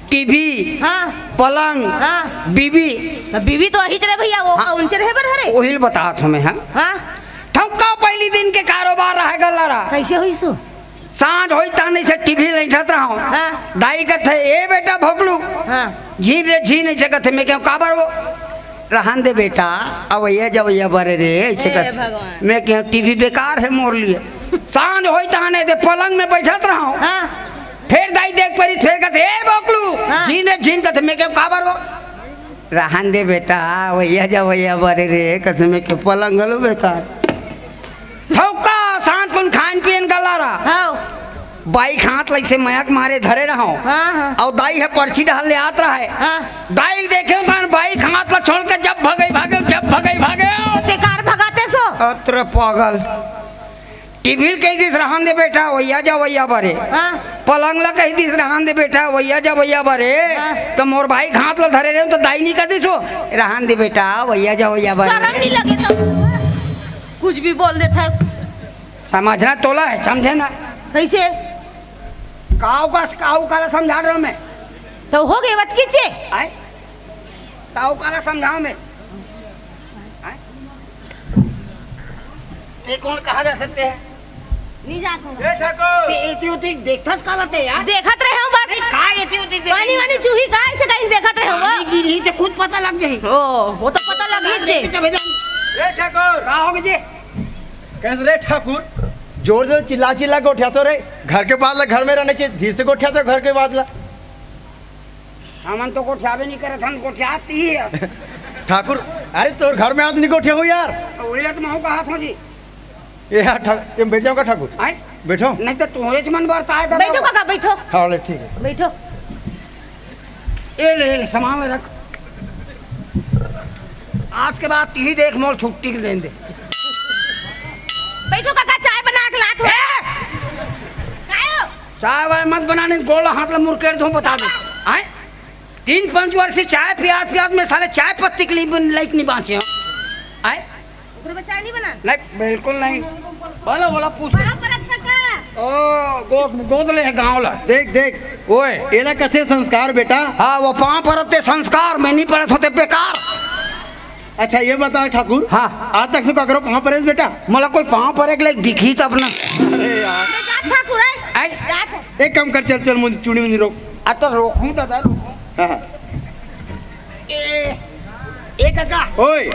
[SPEAKER 4] टीवी
[SPEAKER 6] हां
[SPEAKER 4] पलंग
[SPEAKER 6] हां
[SPEAKER 4] बीबी
[SPEAKER 6] बीवी तो अही चले भैया वो कौन चले बर हरे।
[SPEAKER 4] ओहिल बता तुम्हें हाँ
[SPEAKER 6] हां
[SPEAKER 4] ठौका पहली दिन के कारोबार रह गल्लारा।
[SPEAKER 6] कैसे होई सो।
[SPEAKER 4] सांझ होई ताने से टीवी लैठत रहो
[SPEAKER 6] हाँ।
[SPEAKER 4] दाई कथे ए बेटा भोकलू
[SPEAKER 6] हां
[SPEAKER 4] झीन रे झीन ऐसे कथे मैं क्यों काबर वो रहन दे बेटा अब ये जब ये बरे रे ऐसे
[SPEAKER 6] हे
[SPEAKER 4] कथे
[SPEAKER 6] भगवान।
[SPEAKER 4] मैं क्यों टीवी बेकार है मोर लिए सांझ होई ताने दे पलंग में बैठत रहो
[SPEAKER 6] हां
[SPEAKER 4] फिर दाई देख परी फिर कथे ए भोकलू
[SPEAKER 6] हाँ।
[SPEAKER 4] झीन रे झीन कथे मैं क्यों काबर वो रहन दे बेटा वैया जब वैया बरे रे कथे मैं क्यों पलंग गलो बेकार ठौका सांझ कुन खान पियन गल्लारा
[SPEAKER 6] हां
[SPEAKER 4] बाइक हाथ लैसे मयक मारे धरे रहो
[SPEAKER 6] हां हां
[SPEAKER 4] और दाई है पर्ची डाल ले आत रहा है
[SPEAKER 6] हां
[SPEAKER 4] दाई देखे तान बाइक हाथ ला छोड़ के जब भगई भागे
[SPEAKER 6] ते कार भगाते सो।
[SPEAKER 4] अत्र पागल टीवी कह दिस रहन दे बेटा वैया जा वैया बरे
[SPEAKER 6] हां
[SPEAKER 4] पलंग ला कह दिस रहन दे बेटा वैया जा वैया बरे
[SPEAKER 6] हाँ।
[SPEAKER 4] तो मोर बाइक हाथ ला धरे रहे तो दाई नहीं कह दिसो रहन दे बेटा वैया जा वैया
[SPEAKER 6] शर्म
[SPEAKER 4] बरे
[SPEAKER 6] नहीं लगे तो कुछ भी बोल देता
[SPEAKER 4] समझना तोला है समझे ना
[SPEAKER 6] कैसे
[SPEAKER 4] काऊ काला समझा रहा मैं
[SPEAKER 6] तो हो गए बात कीचे।
[SPEAKER 4] आए काऊ काला समझाओ मैं ते कौन कहा जा सकते हैं
[SPEAKER 6] नहीं जात हूँ
[SPEAKER 1] ठाकुर
[SPEAKER 4] एती उती देखथस कालते यार
[SPEAKER 6] देखत रहे हूँ बस
[SPEAKER 4] का एती उती
[SPEAKER 6] वानी वानी चूही का ऐसे कहीं देखत रहे हूँ
[SPEAKER 4] गिरी ते खुद पता लग जाई
[SPEAKER 6] ओ वो तो पता लग ही जे
[SPEAKER 1] ठाकुर
[SPEAKER 4] का हो गए
[SPEAKER 7] कैसे रे ठाकुर जोर से चिल्ला चिल्ला के उठाते रे घर के बाद घर में रहने चाहिए धीरे से को उठाते घर के बाद
[SPEAKER 4] हमन तो कोठियाबे नहीं करत हम कोठियाती ही
[SPEAKER 7] ठाकुर अरे तोर घर में आदमी को उठे हो यार
[SPEAKER 4] ओइला तो महू कहा था जी
[SPEAKER 7] ये यार ठाकुर ये बैठ जाओ का ठाकुर
[SPEAKER 4] आय
[SPEAKER 7] बैठो
[SPEAKER 4] नहीं तो तोरे च मन बरता है
[SPEAKER 6] बैठो काका बैठो
[SPEAKER 7] हाँ ले ठीक है
[SPEAKER 6] बैठो
[SPEAKER 4] ले सामान में रख आज के बाद ही देख मोल छुट्टी के दें दे
[SPEAKER 6] बैठो काका चाय बना के लात हो कायो
[SPEAKER 4] चाय वाय मत बनाने गोला हाथ ला मुरकेड़ दूं बता दे आय 3-5 वर्ष से चाय पियात में साले चाय पत्ती के लिए लाइक नहीं बांचे हो आय
[SPEAKER 6] ऊपर में चाय नहीं बना
[SPEAKER 4] नहीं बिल्कुल नहीं बोला पूछ
[SPEAKER 6] वहां पर रख काका
[SPEAKER 4] ओ गोद ले गांव ला
[SPEAKER 7] देख देख
[SPEAKER 4] ओए
[SPEAKER 7] एला कथे संस्कार बेटा
[SPEAKER 4] हाँ वो पाँव परते संस्कार में नहीं पड़े होते बेकार
[SPEAKER 7] अच्छा ये बता ठाकुर
[SPEAKER 4] हाँ
[SPEAKER 7] आज तक से का करो कहाँ पर बेटा
[SPEAKER 4] मला कोई पाँव पर एक लाइक दिखी तब ना
[SPEAKER 7] अरे यार
[SPEAKER 6] जात ठाकुर है
[SPEAKER 4] आय
[SPEAKER 6] जात
[SPEAKER 7] एक काम कर चल चल मुझे चूड़ी मुझे रोक
[SPEAKER 4] आ तो रोकूं दादा रोकूं
[SPEAKER 7] हाँ हाँ
[SPEAKER 4] ए काका
[SPEAKER 7] ओए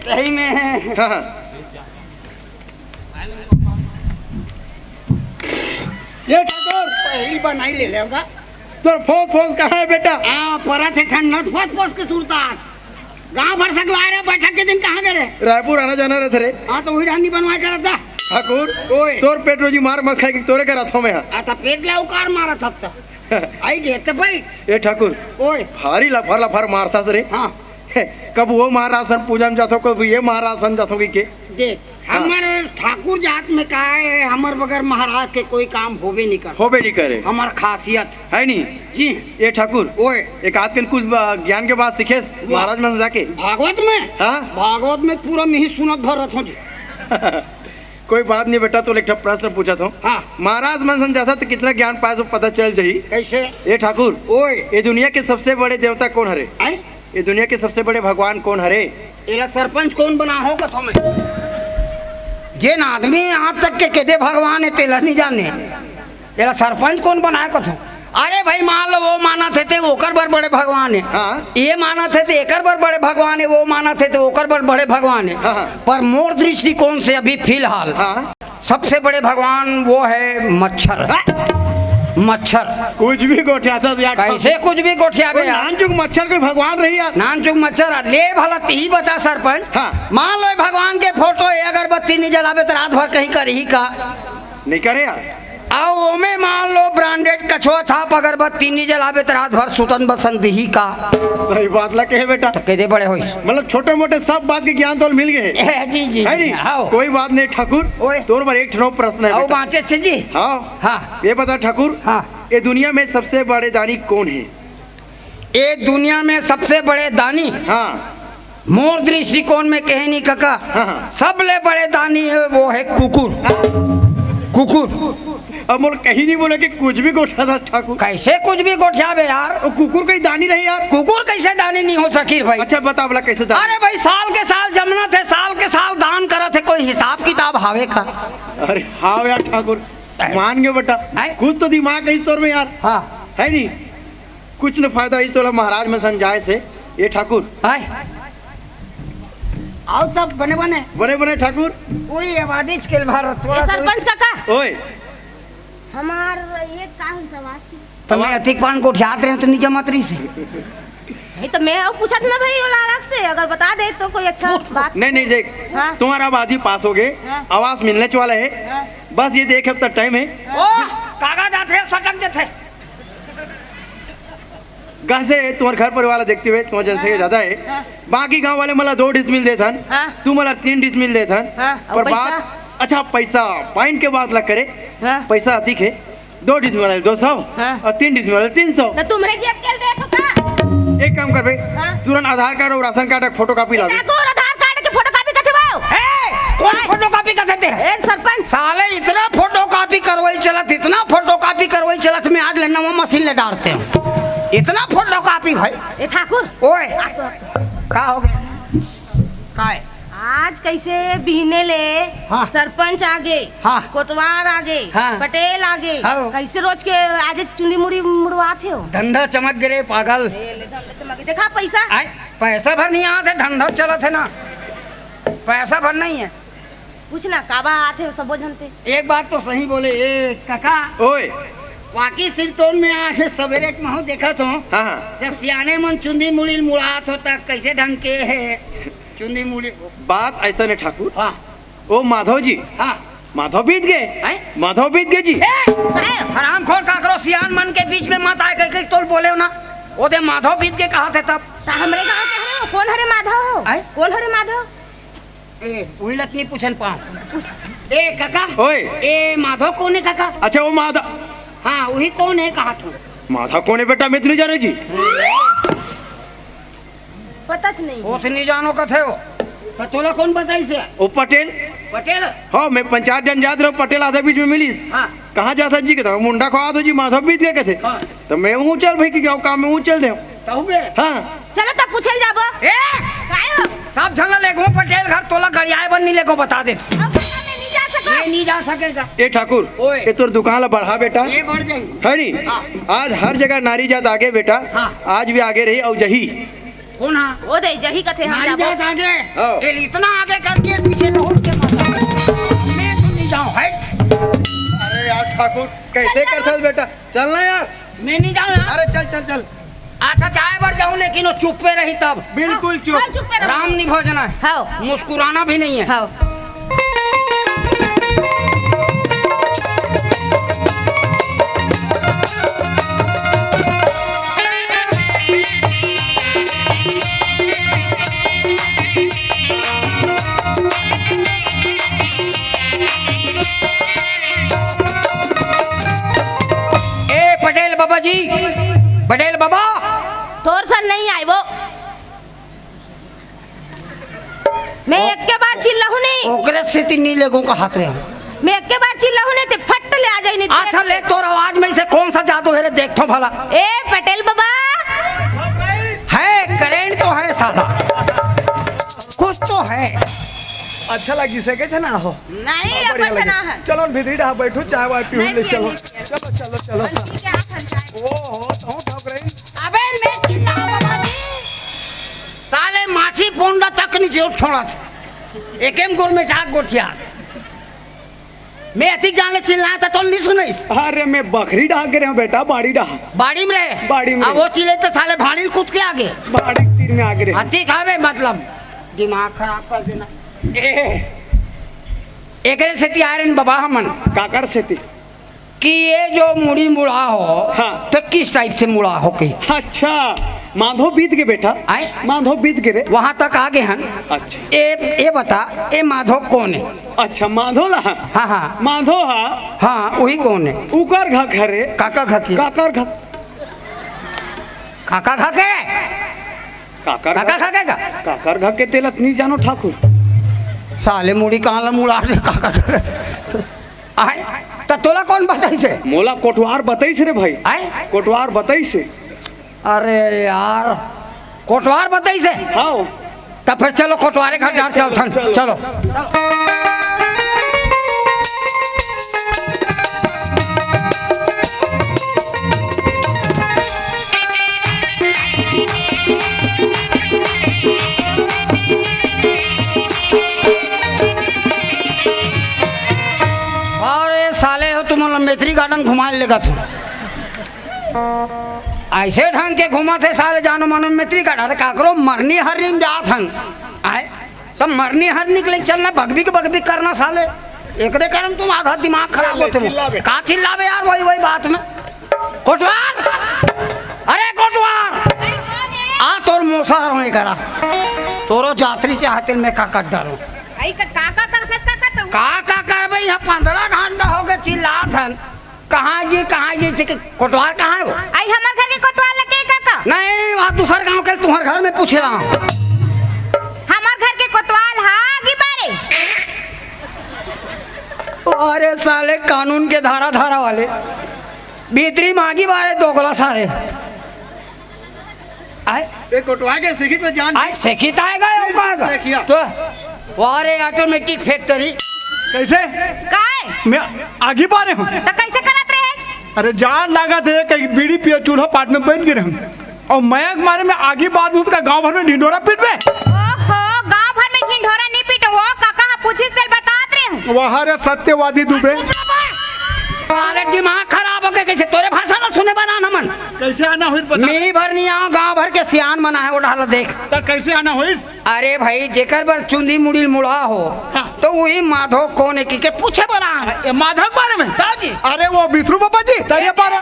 [SPEAKER 4] सही में है
[SPEAKER 7] हाँ हाँ ये ठाकुर
[SPEAKER 4] पहली बार नहीं ले लेगा
[SPEAKER 7] तो फोस फोस कहाँ है बेटा
[SPEAKER 4] हाँ परत है ठंडा फस फस के सुरतात गांव भर सक ला रहे बैठक के दिन कहाँ गए
[SPEAKER 7] रायपुर आना जाना रहते रे
[SPEAKER 4] हाँ तो वही रानी बनवाए करत था
[SPEAKER 7] ठाकुर
[SPEAKER 4] ओए
[SPEAKER 7] तोर पेट रोजी मार मत खाएगी तोरे का रथों में
[SPEAKER 4] आ तो पेट ला उकार मारा था तो आई गए तो भाई
[SPEAKER 7] ये ठाकुर
[SPEAKER 4] ओए
[SPEAKER 7] भारी लफर लफर मार सास रे
[SPEAKER 4] हाँ
[SPEAKER 7] कब वो महारासन पूजा में जातो कब ये महारासन जातो की के
[SPEAKER 4] देख हमारे ठाकुर जात में का है हमार बगैर महाराज के कोई काम होबे नहीं कर
[SPEAKER 7] होबे नहीं करे
[SPEAKER 4] हमार खासियत
[SPEAKER 7] है नहीं
[SPEAKER 4] जी
[SPEAKER 7] ये ठाकुर
[SPEAKER 4] ओए
[SPEAKER 7] एक आध दिन कुछ ज्ञान के बाद सीखे महाराज में जाके
[SPEAKER 4] भागवत में
[SPEAKER 7] हाँ
[SPEAKER 4] भागवत में पूरा मिही सुनत भर रथ जी
[SPEAKER 7] कोई बात नहीं बेटा तो एक प्रश्न पूछा था
[SPEAKER 4] हाँ
[SPEAKER 7] महाराज मन जैसा तो कितना ज्ञान पाया सो पता चल जाही
[SPEAKER 4] कैसे
[SPEAKER 7] ये ठाकुर
[SPEAKER 4] ओए
[SPEAKER 7] ये दुनिया के सबसे बड़े देवता कौन हरे
[SPEAKER 4] आई
[SPEAKER 7] ये दुनिया के सबसे बड़े भगवान कौन हरे
[SPEAKER 4] एला सरपंच कौन बना हो कथो में जिन आदमी यहाँ तक के केदे भगवान है तेला नहीं जाने एला सरपंच कौन बनाए कथो अरे भाई मान लो वो माना थे ओकर बर बड़े भगवान है
[SPEAKER 7] हाँ
[SPEAKER 4] ये माना थे एकर बर बड़े भगवान है वो माना थे ओकर बर बड़े भगवान है
[SPEAKER 7] हाँ।
[SPEAKER 4] पर मोर दृष्टिकोण से अभी फिलहाल
[SPEAKER 7] हाँ
[SPEAKER 4] सबसे बड़े भगवान वो है मच्छर मच्छर
[SPEAKER 7] कुछ भी गोठियाता तो यार
[SPEAKER 4] कैसे कुछ भी गोठियाबे यार
[SPEAKER 7] नानचुक मच्छर कोई भगवान रही यार
[SPEAKER 4] नान चुक मच्छर ले भला ही बता सरपंच
[SPEAKER 7] हाँ।
[SPEAKER 4] मान लो भगवान के फोटो है अगरबत्ती नहीं जलावे तो रात भर कहीं कर ही का
[SPEAKER 7] नहीं करे यार
[SPEAKER 4] आओ ओमे मान लो ब्रांडेड कछुआ छाप अगरबत्ती नहीं जलावे तो रात भर सुतन बसंत ही का
[SPEAKER 7] सही बात ला कहे बेटा
[SPEAKER 4] तो कहते बड़े होई
[SPEAKER 7] मतलब छोटे मोटे सब बात के ज्ञान तो मिल गए
[SPEAKER 4] जी जी
[SPEAKER 7] है नहीं
[SPEAKER 4] आओ
[SPEAKER 7] कोई बात नहीं ठाकुर
[SPEAKER 4] ओए।
[SPEAKER 7] तोर पर एक ठनो प्रश्न है
[SPEAKER 4] आओ
[SPEAKER 7] बेटा।
[SPEAKER 4] बाँचे अच्छे जी
[SPEAKER 7] हाँ
[SPEAKER 4] हाँ
[SPEAKER 7] ये बता ठाकुर
[SPEAKER 4] हाँ
[SPEAKER 7] ये दुनिया में सबसे बड़े दानी कौन है
[SPEAKER 4] ये दुनिया में सबसे बड़े दानी
[SPEAKER 7] हाँ
[SPEAKER 4] मोर दृष्टिकोण में कहे नहीं काका
[SPEAKER 7] हाँ।
[SPEAKER 4] सबले बड़े दानी है वो है कुकुर कुकुर
[SPEAKER 7] अब मोर कहीं नहीं बोले कि कुछ भी गोठा था ठाकुर
[SPEAKER 4] कैसे कुछ भी गोठियाबे यार
[SPEAKER 7] और कुकुर कोई दानी रही यार
[SPEAKER 4] कुकुर कैसे दानी नहीं हो सकी भाई
[SPEAKER 7] अच्छा बता बोला कैसे दानी
[SPEAKER 4] अरे भाई साल के साल जमना थे साल के साल दान करा थे कोई हिसाब किताब हावे का
[SPEAKER 7] अरे हाँ यार ठाकुर मान गए बेटा
[SPEAKER 4] हैं?
[SPEAKER 7] कुछ तो दिमाग है इस तौर में यार
[SPEAKER 4] हाँ
[SPEAKER 7] है नहीं कुछ न फायदा इस तौर महाराज में समझाए से ये ठाकुर
[SPEAKER 4] हाय आओ सब बने बने
[SPEAKER 7] बने बने ठाकुर
[SPEAKER 4] वही आबादी स्केल भारत
[SPEAKER 6] ये सरपंच काका
[SPEAKER 7] ओए
[SPEAKER 6] हमार ये का हुई सवास की
[SPEAKER 4] तो मैं अतिक पान को उठाते रहे तो नीचे मतरी से
[SPEAKER 6] नहीं तो मैं अब पूछा था ना भाई वो अलग से अगर बता दे तो कोई अच्छा बात
[SPEAKER 7] नहीं नहीं देख
[SPEAKER 6] हाँ।
[SPEAKER 7] तुम्हारा आबादी पास हो गए
[SPEAKER 6] हाँ।
[SPEAKER 7] आवास मिलने वाला है
[SPEAKER 6] हाँ।
[SPEAKER 7] बस ये देख अब तक टाइम है
[SPEAKER 4] ओ कागज आते सटक देते
[SPEAKER 7] घर से तुम्हारे घर परिवार वाला देखते हुए तुम्हारा जनसंख्या ज्यादा है
[SPEAKER 6] हाँ।
[SPEAKER 7] बाकी गांव वाले मला 2 डिसमिल दे थन
[SPEAKER 6] हाँ।
[SPEAKER 7] तू मला 3 डिसमिल दे थन
[SPEAKER 6] हाँ, और
[SPEAKER 7] पर
[SPEAKER 6] पैसा?
[SPEAKER 7] बात अच्छा पैसा पॉइंट के बाद लग करे
[SPEAKER 6] हाँ।
[SPEAKER 7] पैसा अधिक है 2 डिसमिल वाले 200
[SPEAKER 6] हाँ।
[SPEAKER 7] और 3 डिसमिल वाले 300
[SPEAKER 6] तो तुमरे जेब के देखो का
[SPEAKER 7] एक काम कर भाई
[SPEAKER 6] हाँ।
[SPEAKER 7] तुरंत आधार कार्ड और राशन कार्ड का फोटो कॉपी ला दे
[SPEAKER 6] ठाकुर आधार कार्ड के फोटोकॉपी करते बाओ
[SPEAKER 4] कौन फोटो कॉपी कर देते हैं
[SPEAKER 6] ए सरपंच
[SPEAKER 4] साले इतना फोटो कॉपी करवाई चलत इतना फोटो कॉपी करवाई चलत मैं आज लेना वो मशीन ले डालते हैं इतना फोटो कॉपी भाई
[SPEAKER 6] ए ठाकुर
[SPEAKER 4] ओए का हो गया का है
[SPEAKER 6] आज कैसे बिहने ले
[SPEAKER 4] हाँ।
[SPEAKER 6] सरपंच आगे
[SPEAKER 4] हाँ।
[SPEAKER 6] कोतवार आगे
[SPEAKER 4] हाँ।
[SPEAKER 6] पटेल आगे
[SPEAKER 4] हाँ।
[SPEAKER 6] कैसे रोज के आज चुनी मुड़ी मुड़वाते हो
[SPEAKER 4] धंधा चमक गिरे पागल।
[SPEAKER 6] देखा पैसा
[SPEAKER 4] आए पैसा भर नहीं आते, धंधा चला थे ना, पैसा भर नहीं है।
[SPEAKER 6] कुछ ना काबा आते हो सबो जनते।
[SPEAKER 4] एक बात तो सही बोले ए काका,
[SPEAKER 1] ओए
[SPEAKER 4] वाकई सिरतोन में आज सवेरे के महू देखा तो
[SPEAKER 1] हाँ हाँ
[SPEAKER 4] सब सियाने मन चुंदी मुड़ी मुड़ात होता, कैसे ढंग के है चुंदी मुड़ी।
[SPEAKER 1] बात ऐसा नहीं ठाकुर,
[SPEAKER 4] हाँ
[SPEAKER 1] ओ माधव जी,
[SPEAKER 4] हाँ
[SPEAKER 1] माधव बीत गए,
[SPEAKER 4] हैं?
[SPEAKER 1] माधव बीत गए जी।
[SPEAKER 4] हराम खोर काकरो सियान मन के बीच में मत आए कहीं तो बोले हो ना, वो दे माधव बीत के कहा थे तब।
[SPEAKER 6] ता हमरे गांव के हरे हो? कौन हरे माधव हो?
[SPEAKER 4] आए?
[SPEAKER 6] कौन हरे माधव?
[SPEAKER 4] ए वही लतनी पूछन पाऊं। ए काका,
[SPEAKER 1] ओए
[SPEAKER 4] ए माधव कौन है काका?
[SPEAKER 1] अच्छा वो माधव,
[SPEAKER 4] हाँ वही कौन है कहा तू?
[SPEAKER 1] माधव कौन है बेटा, मैं तो नहीं जाने जी।
[SPEAKER 6] पता च नहीं।
[SPEAKER 4] वो तो नहीं जानो कथे हो, तो तोला कौन बताई से?
[SPEAKER 1] ओ पटेल,
[SPEAKER 4] पटेल।
[SPEAKER 1] हाँ मैं पंचायत जन जात रहो, पटेल आधा बीच में मिलीस।
[SPEAKER 4] हाँ
[SPEAKER 1] कहाँ जाता जी के मुंडा खवा दो जी, माधव बीत गए कैसे?
[SPEAKER 4] हाँ।
[SPEAKER 1] तो मैं हूँ चल भाई कि क्या काम में हूँ चल दे।
[SPEAKER 4] कहू बे।
[SPEAKER 1] हाँ
[SPEAKER 6] चलो तब पूछल जाबो।
[SPEAKER 4] ए
[SPEAKER 6] काहे हो?
[SPEAKER 4] सब जगह लेगो पटेल घर, तोला गड़ियाए बन नहीं लेगो बता दे।
[SPEAKER 6] अब नहीं जा सको।
[SPEAKER 4] ये नहीं जा सकेगा।
[SPEAKER 1] ए ठाकुर,
[SPEAKER 4] ओए।
[SPEAKER 1] ये तोर दुकान ला बढ़ा बेटा,
[SPEAKER 4] ये बढ़ जाई।
[SPEAKER 1] है नी? आज हर जगह नारी जात आगे बेटा,
[SPEAKER 4] हाँ।
[SPEAKER 1] आज भी आगे रही और जही।
[SPEAKER 4] कौन हाँ?
[SPEAKER 6] ओ दे जही कथे हम
[SPEAKER 4] नारी
[SPEAKER 6] जाबो।
[SPEAKER 4] जात आगे।
[SPEAKER 1] हाँ।
[SPEAKER 4] ये इतना आगे करके पीछे लौट के मत आओ। मैं तो नहीं जाऊँ है।
[SPEAKER 1] अरे यार ठाकुर कैसे कर सकते बेटा, चलना यार।
[SPEAKER 4] मैं नहीं जाऊँ यार।
[SPEAKER 1] अरे चल चल चल,
[SPEAKER 4] अच्छा चाय बर जाऊँ लेकिन वो चुप पे रही तब।
[SPEAKER 1] बिल्कुल
[SPEAKER 6] हाँ,
[SPEAKER 1] चुप।
[SPEAKER 6] चुप पे रहो।
[SPEAKER 4] राम नहीं भोजना है,
[SPEAKER 6] हाँ
[SPEAKER 4] मुस्कुराना भी नहीं है।
[SPEAKER 6] हाँ।
[SPEAKER 4] ए पटेल बाबा जी, पटेल बाबा।
[SPEAKER 6] तोर सन नहीं आए वो। मैं एक के बार चिल्लाहू नहीं।
[SPEAKER 4] ओकरे से तीन लोगों का हाथ रहे।
[SPEAKER 6] मैं एक के बार चिल्लाहू नहीं ते फट ले आ जाई नहीं।
[SPEAKER 4] अच्छा ले तोर आवाज में से कौन सा जादू है रे, देख तो भला।
[SPEAKER 6] ए पटेल बाबा,
[SPEAKER 4] है करेंट तो है साला, कुछ तो है।
[SPEAKER 5] अच्छा लगी सके छे ना हो।
[SPEAKER 6] नहीं अपन से ना है।
[SPEAKER 5] चलो भीतरी रहा बैठो, चाय वाय पीऊ
[SPEAKER 6] नहीं
[SPEAKER 5] ले
[SPEAKER 6] पिया,
[SPEAKER 5] चलो।
[SPEAKER 6] नहीं पिया।
[SPEAKER 5] चलो चलो चलो।
[SPEAKER 6] क्या खंडा है?
[SPEAKER 5] ओ हो ठोक रही।
[SPEAKER 4] अबे मैं चिल्लाऊं बाबा जी। साले माछी पोंडा तक नहीं जो छोड़ा था, एकेम गोल में जाग गोठिया। मैं अति जाने चिल्लाया था तो नहीं सुनाई।
[SPEAKER 5] अरे मैं बकरी डाह के रहा बेटा, बाड़ी डाह,
[SPEAKER 4] बाड़ी में रहे,
[SPEAKER 5] बाड़ी में
[SPEAKER 4] अब वो चिल्ले तो साले भाड़ी कूद के आगे।
[SPEAKER 5] बाड़ी तीर में आगे रहे।
[SPEAKER 4] अति खावे मतलब दिमाग खराब कर देना। एक से तैयार बाबा हमन
[SPEAKER 5] काकर से थी।
[SPEAKER 4] कि ये जो मुड़ी मुड़ा हो,
[SPEAKER 5] हाँ।
[SPEAKER 4] तो किस टाइप से मुड़ा हो के?
[SPEAKER 5] अच्छा माधव बीत के बेटा,
[SPEAKER 4] आए?
[SPEAKER 5] माधव बीत के रे।
[SPEAKER 4] वहां तक आगे हैं।
[SPEAKER 5] अच्छा
[SPEAKER 4] ए बता, ए माधव कौन है?
[SPEAKER 5] अच्छा माधव ला,
[SPEAKER 4] हाँ हाँ
[SPEAKER 5] माधव हा
[SPEAKER 4] हाँ वही कौन है?
[SPEAKER 5] उकर घा घरे,
[SPEAKER 4] काका घकी,
[SPEAKER 5] काकर घा,
[SPEAKER 4] काका घके,
[SPEAKER 5] काकर
[SPEAKER 4] काका
[SPEAKER 5] घा,
[SPEAKER 4] घकेगा।
[SPEAKER 5] काकर घा के तेलत नहीं जानो ठाकुर।
[SPEAKER 4] साले मुड़ी कहाँ ला मुड़ा रे काका। आए तो तोला कौन बताई से?
[SPEAKER 5] मोला कोटवार बताई से रे भाई,
[SPEAKER 4] आए
[SPEAKER 5] कोटवार बताई से।
[SPEAKER 4] अरे यार कोटवार बताई से।
[SPEAKER 5] हाँ
[SPEAKER 4] तब फिर चलो कोटवारे घर जा चल थन चलो। अरे साले हो तुम मेत्री गार्डन घुमा लेगा तू, ऐसे ढंग के घुमा थे साले जानो मानो मेत्री गार्डन काकरो मरनी हरनी में जात हन। आए तब मरनी हरनी के लिए चलना, बगबी करना साले, एकरे कारण तुम आधा दिमाग खराब होते हो। का चिल्लावे यार वही वही बात में। कोटवार, अरे कोटवार आ तोर मोसार होए करा, तोरो जात्री चाहते में का कट डालो।
[SPEAKER 2] आई का काका कर सकता का तो
[SPEAKER 4] का करबे यहाँ 15 घंटा हो गए चिल्लात हन। कहाँ जी से कोटवार कहाँ है वो?
[SPEAKER 2] आई हमार घर के कोतवाल लगे काका,
[SPEAKER 4] नहीं वहाँ दूसर गांव के तुम्हारे घर में पूछ रहा हूँ।
[SPEAKER 2] हमार घर के कोतवाल हागी बारे।
[SPEAKER 4] अरे साले कानून के धारा वाले भीतरी मांगी बारे दोगला सारे। आए
[SPEAKER 5] ये कोटवा के सीखी तो जान।
[SPEAKER 4] आए सेखित आएगा
[SPEAKER 5] सेखिया।
[SPEAKER 4] तो वारे ऑटोमेटिक फैक्ट्री
[SPEAKER 1] कैसे
[SPEAKER 2] काय
[SPEAKER 1] मैं आगे बारे हूँ
[SPEAKER 2] तो कैसे करत रहे?
[SPEAKER 1] अरे जान लगा थे कहीं बीड़ी पियो चूल्हा पाट में बैठ गिरे हम और मैं मारे में आगे बात हूँ तो गाँव भर में ढिंडोरा पीट में
[SPEAKER 2] ओहो, गांव भर में ढिंढोरा नहीं पीटो वो काका पूछिस दिल बतात रहे हूँ।
[SPEAKER 1] वहाँ रे सत्यवादी दुबे
[SPEAKER 4] वाले दिमाग खराब हो गए कैसे तोरे भाषा ना सुने बना ना मन
[SPEAKER 1] कैसे आना हुई पता
[SPEAKER 4] मी भर नहीं आओ गाँव भर के सियान मना है वो डाला देख
[SPEAKER 1] तो कैसे आना हुई
[SPEAKER 4] अरे भाई जेकर बर चुंदी मुड़ी मुड़ा हो तो वही माधो कोने की के पूछे बना है
[SPEAKER 1] माधव के बारे में
[SPEAKER 4] दादी
[SPEAKER 1] अरे वो बिथरू बाबा जी तरिया पारा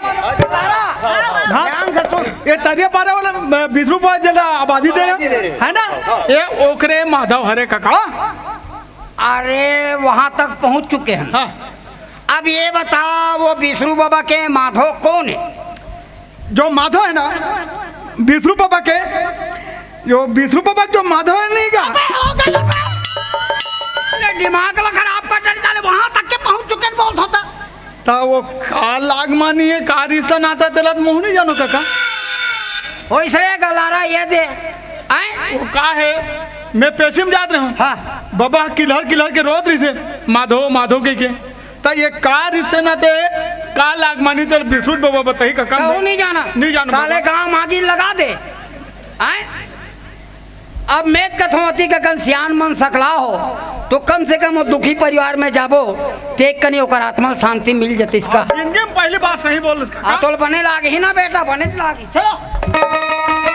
[SPEAKER 4] ध्यान से सुन
[SPEAKER 1] ये तरिया पारा वाला बिथरू बाबा जला आबादी दे रहे है ना ये ओकरे माधव हरे काका
[SPEAKER 4] अरे वहाँ तक पहुँच चुके हैं
[SPEAKER 1] हाँ
[SPEAKER 4] अब ये बता वो बिसरू बाबा के माधो कौन है
[SPEAKER 1] जो माधव है ना बिथरू बाबा के जो बिथरू बाबा जो माधव है नहीं का
[SPEAKER 4] दिमाग ला खराब कर डर चले वहाँ तक के पहुँच चुके हैं बहुत होता
[SPEAKER 1] ता वो का लाग मानी है का रिश्ता नाता तेला तो मुँह नहीं जानो काका
[SPEAKER 4] हो इसलिए गलारा ये दे आए
[SPEAKER 1] वो का है मैं पैसे में जात रहा हूँ
[SPEAKER 4] हाँ
[SPEAKER 1] बाबा किलहर के रोत रही से माधव माधव के ता ये का रिश्ते नाते का लाग मानी तेल बिथरू बाबा बताई काका
[SPEAKER 4] कहूँ नहीं जाना
[SPEAKER 1] नहीं जाना
[SPEAKER 4] साले गाँव मागी लगा दे आए अब मेद कथोती का कल सियान मन सकला हो तो कम से कम वो दुखी परिवार में जाबो तेक कनी ओकर आत्मा शांति मिल जाती इसका
[SPEAKER 1] जिंदगी में पहली बात सही बोल इसका
[SPEAKER 4] तो बने लागे ही ना बेटा बने लागी चलो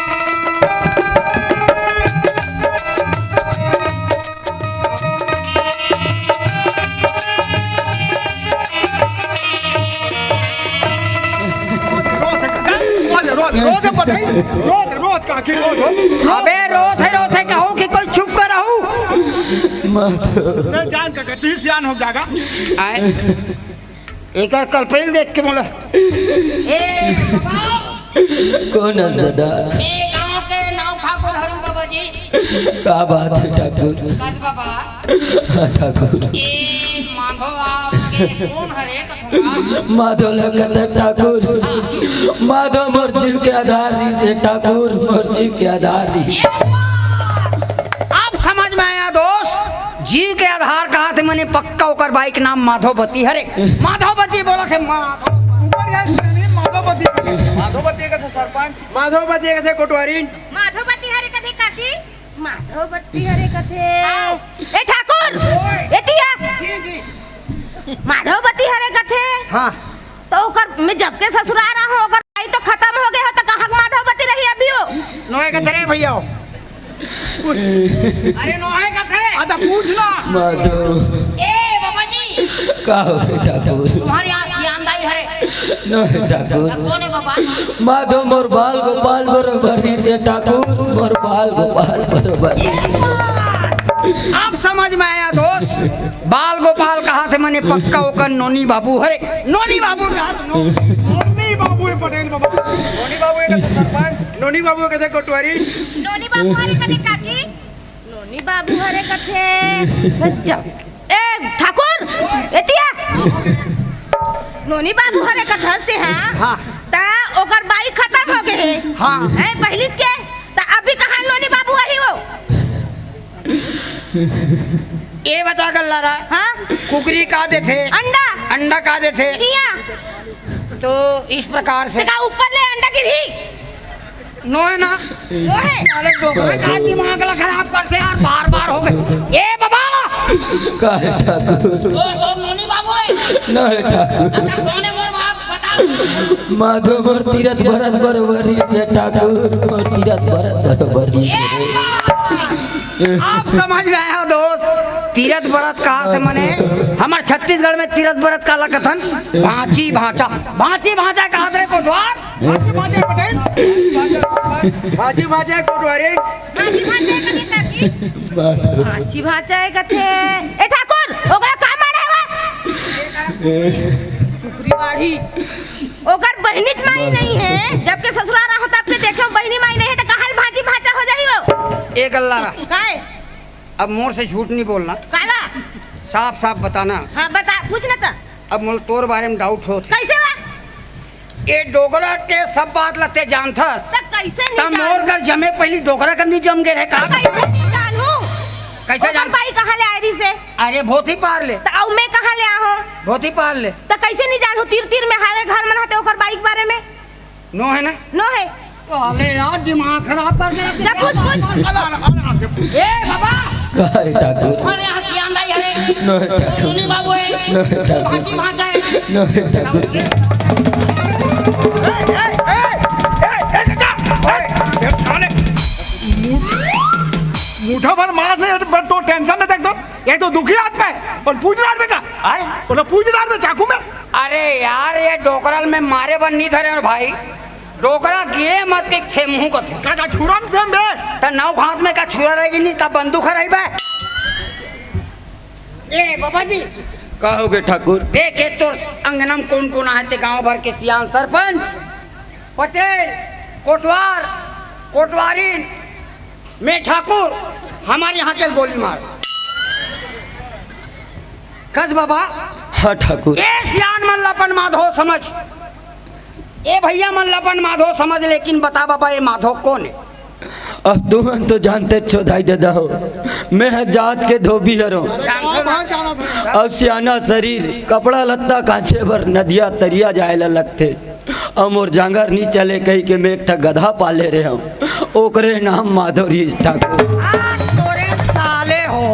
[SPEAKER 1] रोज पठाई रोज काकी रोज हो
[SPEAKER 4] अबे रोज है कहूँ कि कोई चुप कर रहूँ
[SPEAKER 1] मैं जान का 30 जान हो जाएगा
[SPEAKER 4] आए एक कल्पेल देख के बोला ए
[SPEAKER 3] कौन है दादा?
[SPEAKER 4] ए गांव के नाव ठाकुर हरम बाबा जी
[SPEAKER 3] क्या बात है ठाकुर?
[SPEAKER 4] कद बाबा
[SPEAKER 3] हाँ, ठाकुर
[SPEAKER 4] ए माधो आपके कौन हरे कथुआ
[SPEAKER 3] माधव लगत है ठाकुर माधव मोर जीव के आधार री से ठाकुर मोर जीव के आधार री
[SPEAKER 4] अब समझ में आया दोस्त जीव के आधार कहा थे मैंने पक्का होकर बाइक नाम माधवपति हरे माधवपति बोला थे
[SPEAKER 1] माधवपति का सरपंच
[SPEAKER 7] माधवपति के थे कोटवारी
[SPEAKER 2] माधवपति हरे कथे काकी माधवपति हरे कथे ए ठाकुर एतिया माधवपति हरे कथे
[SPEAKER 4] हाँ
[SPEAKER 2] तो ओकर में जब के ससुराल रहा ओकर भाई तो खत्म हो गए हो तो कहाँ माधवपति रही अभी हो
[SPEAKER 4] नोए का तेरे भैया अरे नोए का थे
[SPEAKER 1] आधा पूछना
[SPEAKER 3] माधव
[SPEAKER 4] ए बाबा जी
[SPEAKER 3] का हो ठाकुर?
[SPEAKER 4] तुम्हारी आसियानदाई हरे
[SPEAKER 3] न ठाकुर
[SPEAKER 4] कौन है बाबा
[SPEAKER 3] माधव मोर बाल गोपाल बरोबर री से ठाकुर मोर बाल गोपाल बरोबर री से।
[SPEAKER 4] अब समझ में आया दोस्त बाल गोपाल कहा थे मैंने पक्का होकर नोनी बाबू हरे नोनी बाबू
[SPEAKER 1] नोनी बाबू है पटेल बाबा नोनी बाबू का सरपंच
[SPEAKER 7] नोनी बाबू के थे कोटवारी
[SPEAKER 2] नोनी बाबू हरे कथे काकी नोनी बाबू हरे कथे जब ए ठाकुर एतिया नोनी बाबू हरे कथस्ते हैं
[SPEAKER 4] हाँ
[SPEAKER 2] ता ओकर बाई खत्म हो गए
[SPEAKER 4] हाँ
[SPEAKER 2] है पहलीच के ता अभी कहाँ नोनी बाबू आई हो
[SPEAKER 4] ये बता कर ला रहा
[SPEAKER 2] हाँ
[SPEAKER 4] कुकरी का दे थे
[SPEAKER 2] अंडा
[SPEAKER 4] अंडा का दे थे
[SPEAKER 2] चिया
[SPEAKER 4] तो इस प्रकार से
[SPEAKER 2] का ऊपर ले अंडा गिरी
[SPEAKER 4] नो है ना
[SPEAKER 2] वो है
[SPEAKER 4] अरे डोकरे का दिमाग ला खराब करते यार बार बार हो गए ए बाबा
[SPEAKER 3] का है ठाकुर?
[SPEAKER 4] ओ तो नोनी बाबू है
[SPEAKER 3] न है ठाकुर
[SPEAKER 4] अच्छा कौन है मोर बाप बता
[SPEAKER 3] माधव मोर तीरथ भरत बरोबर री से ठाकुर मोर तीरथ भरत बरोबर री से।
[SPEAKER 4] आप समझ में आया दोस्त तीरथ व्रत कहा थे मैंने हमारे छत्तीसगढ़ में तीरथ व्रत का कथन भांची भांचा कहा थे कोटवार
[SPEAKER 1] भाजी पटेल
[SPEAKER 7] भाजी भाजी कोटवारी
[SPEAKER 2] भाजी भाजा कथे काकी भाजी भाजा कथे ए ठाकुर ओकरा का मारे हुआ कुकरी बाड़ी ओकर बहनीच माई नहीं है जबकि ससुराल रहा होता अपने देखे बहनी माई नहीं है तो कहाँ भाजी भाजा हो जाही वो
[SPEAKER 4] एक अल्लाह
[SPEAKER 2] काय
[SPEAKER 4] अब मोर से झूठ नहीं बोलना
[SPEAKER 2] काला
[SPEAKER 4] साफ साफ बताना
[SPEAKER 2] हाँ बता पूछ ना था
[SPEAKER 4] अब मोर तोर बारे में डाउट हो
[SPEAKER 2] कैसे हुआ
[SPEAKER 4] ये डोगरा के सब बात लगते जानथस
[SPEAKER 2] तब कैसे
[SPEAKER 4] तब
[SPEAKER 2] नहीं
[SPEAKER 4] मोर कर जमे पहली डोगरा कर नहीं जम गए रहे का
[SPEAKER 2] कैसे नहीं जानू
[SPEAKER 4] कैसे
[SPEAKER 6] ओकर
[SPEAKER 4] जान
[SPEAKER 6] बाई कहाँ ले आई रही से
[SPEAKER 4] अरे भोथी पार ले
[SPEAKER 6] तो औ मैं कहाँ ले आहो
[SPEAKER 4] भोथी पार ले
[SPEAKER 6] तो कैसे नहीं जानू तीर तीर में हावे घर में रहते ओकर बाइक बारे में
[SPEAKER 4] नो है ना
[SPEAKER 6] नो है
[SPEAKER 4] अरे यार दिमाग खराब कर दे
[SPEAKER 6] जा पूछ
[SPEAKER 4] ए बाबा
[SPEAKER 3] काय ठाकुर
[SPEAKER 4] अरे हसियान दाई अरे
[SPEAKER 3] नो है ठाकुर
[SPEAKER 4] सुनी बाबू है
[SPEAKER 3] नो है ठाकुर
[SPEAKER 4] भांजी भांजा है
[SPEAKER 3] नो है ठाकुर
[SPEAKER 1] मुठा भर मांस है पर तो टेंशन नहीं देखता ये तो दुखी आदमी है और पूछ रहा आदमी का आए बोला पूछ रहा आदमी चाकू में
[SPEAKER 4] अरे यार ये डोकरल में मारे बन नहीं धरे और भाई डोकरा गिरे मत के थे मुंह को थे
[SPEAKER 1] का छुरा में फेम बे
[SPEAKER 4] त नौ हाथ में का छुरा रहेगी नहीं का बंदूक रही बे ए बाबा जी
[SPEAKER 3] कहोगे ठाकुर
[SPEAKER 4] देखे तो अंगनम कौन कौन आए थे गांव भर के सियान सरपंच पटेल कोटवार कोटवारीन मैं ठाकुर हमारे यहाँ के गोली मार कस बाबा
[SPEAKER 3] हाँ ठाकुर
[SPEAKER 4] ए सियान मन लपन माधो समझ ए भैया मन लपन माधो समझ लेकिन बता बाबा ये माधो कौन है
[SPEAKER 3] अब तुम तो जानते चौधाई दादा हो मैं है जात के धोबी हरो अब सियाना शरीर कपड़ा लत्ता कांचे भर नदिया तरिया जाए लगते अब मोर जांगर नहीं चले कही के मैं एक गधा पाले रहे हम ओकरे नाम माधोरी ठाकुर
[SPEAKER 4] तोरे साले हो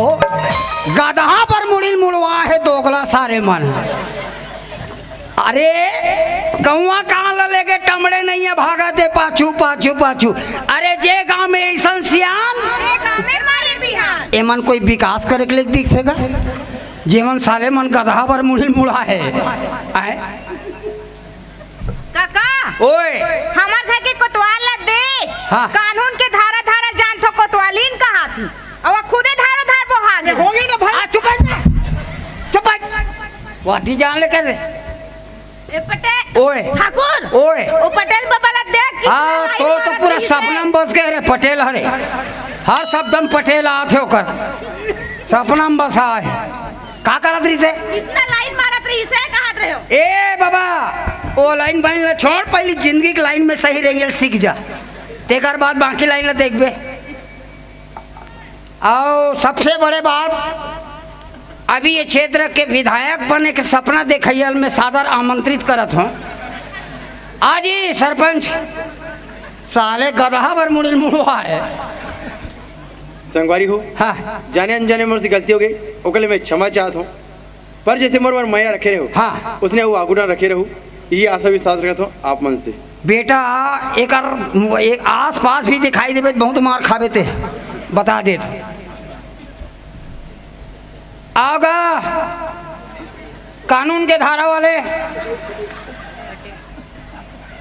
[SPEAKER 4] गधा पर मुड़ी मुड़वा है दोगला सारे मन अरे गौवा कहाँ लेके टमड़े नहीं है भागा दे पाछू पाछू पाछू अरे जे गांव में ऐसा सियान एमन कोई विकास करे के लिए दिखेगा जेमन साले मन गधा पर मुड़ी मुड़ा है आए?
[SPEAKER 2] काका
[SPEAKER 4] ओए
[SPEAKER 2] हमार घर के कोतवाल ला देख
[SPEAKER 4] हाँ।
[SPEAKER 2] कानून के धारा धारा जान थो कोतवालीन कहा थी अब खुदे धारा धार बोहा गए
[SPEAKER 4] होगी ना भाई चुप वाटी जान ले कैसे
[SPEAKER 2] ए पटेल
[SPEAKER 4] ओए
[SPEAKER 2] ठाकुर
[SPEAKER 4] ओए
[SPEAKER 2] ओ पटेल बाबा ला देख
[SPEAKER 4] हाँ तो पूरा सपनम बस गए रे पटेल हरे हर शब्दम पटेल आते होकर सपनम बसा है का करत रही से
[SPEAKER 2] इतना लाइन मारत रही से कहत रहे हो
[SPEAKER 4] ए बाबा वो लाइन बाइन ला छोड़ पहली जिंदगी की लाइन में सही रहेंगे सीख जा तेकर बाद बाकी लाइन ला देख बे आओ सबसे बड़े बात अभी ये क्षेत्र के विधायक बने के सपना देखैयल में सादर आमंत्रित करत हूँ आज ही सरपंच साले गधा पर मुड़िल मुड़वा है
[SPEAKER 7] संगवारी हो
[SPEAKER 4] हाँ
[SPEAKER 7] जाने अनजाने मोर से गलती हो गई ओकले मैं क्षमा चाहत हूँ पर जैसे मोर मैया रखे रहो
[SPEAKER 4] हाँ
[SPEAKER 7] उसने वो आगुना रखे रहू यही आशा विश्वास रखत हूँ आप मन से
[SPEAKER 4] बेटा एक आस पास भी दिखाई देवे बहुत मार खावे ते बता दे तो आगा कानून के धारा वाले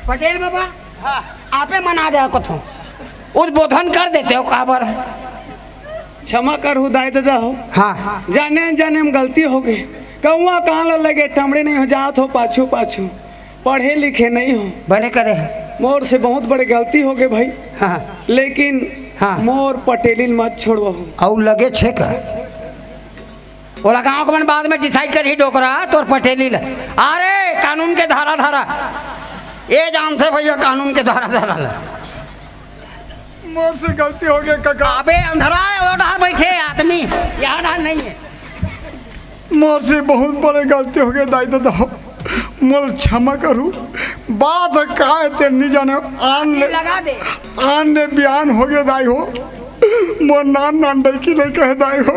[SPEAKER 4] पटेल बाबा आपे मना दे कथो उद्बोधन कर देते हो काबर
[SPEAKER 1] क्षमा कर हो दाई दादा हो
[SPEAKER 4] हाँ
[SPEAKER 1] जाने अनजाने में गलती हो गई कौआ कहाँ लगे टमड़े नहीं हो जात हो पाछू पाछू पढ़े लिखे नहीं हो
[SPEAKER 4] बने करे
[SPEAKER 1] मोर से बहुत बड़ी गलती हो गई भाई
[SPEAKER 4] हाँ
[SPEAKER 1] लेकिन
[SPEAKER 4] हाँ।
[SPEAKER 1] मोर पटेलिन मत छोड़ो
[SPEAKER 4] और लगे छे का ओला गाँव के मन बाद में डिसाइड कर ही डोकरा तोर पटेली ला अरे कानून के धारा धारा ये जानते भैया कानून के धारा धारा ला
[SPEAKER 1] मोर से गलती हो गई काका
[SPEAKER 4] अबे अंधरा है वो डर बैठे आदमी यहाँ डर नहीं है
[SPEAKER 1] मोर से बहुत बड़ी गलती हो गई दाई दादा हो मोर क्षमा करू बात का ते नहीं जाने आन ले
[SPEAKER 4] लगा दे
[SPEAKER 1] आन ने बयान हो गया दाई हो मोर नान नान डैकी ले कह दाई हो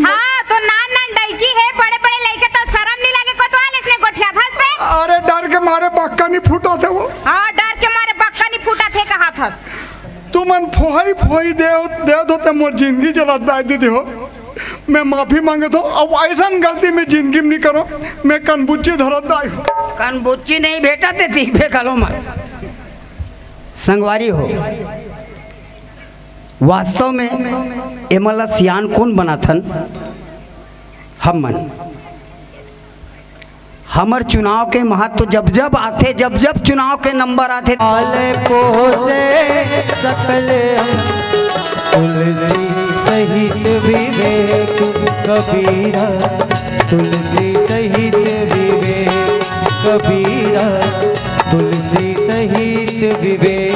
[SPEAKER 2] हाँ तो नान नान डैकी है बड़े बड़े लड़के तो शर्म नहीं लगे कोतवाल इसने गोठिया धसते
[SPEAKER 1] अरे डर के मारे बक्का नहीं फूटा थे वो
[SPEAKER 2] हाँ डर के मारे बक्का नहीं फूटा थे कहा थस
[SPEAKER 1] तू मन फोई फोई दे दो ते मोर जिंदगी चला दाई दीदी हो मैं माफी मांगे तो अब ऐसा गलती मैं जिंदगी में नहीं करो मैं कनबुच्ची धरत दाई हो
[SPEAKER 4] कनबुच्ची नहीं भेटा ते तीबे कलो मत संगवारी हो वास्तव में एमला सियान कौन बना थन हम मन हमर चुनाव के महत्व जब जब आते जब जब चुनाव के नंबर आते
[SPEAKER 3] आले पोसे सकल तुलसी सहित विवेक कबीरा तुलसी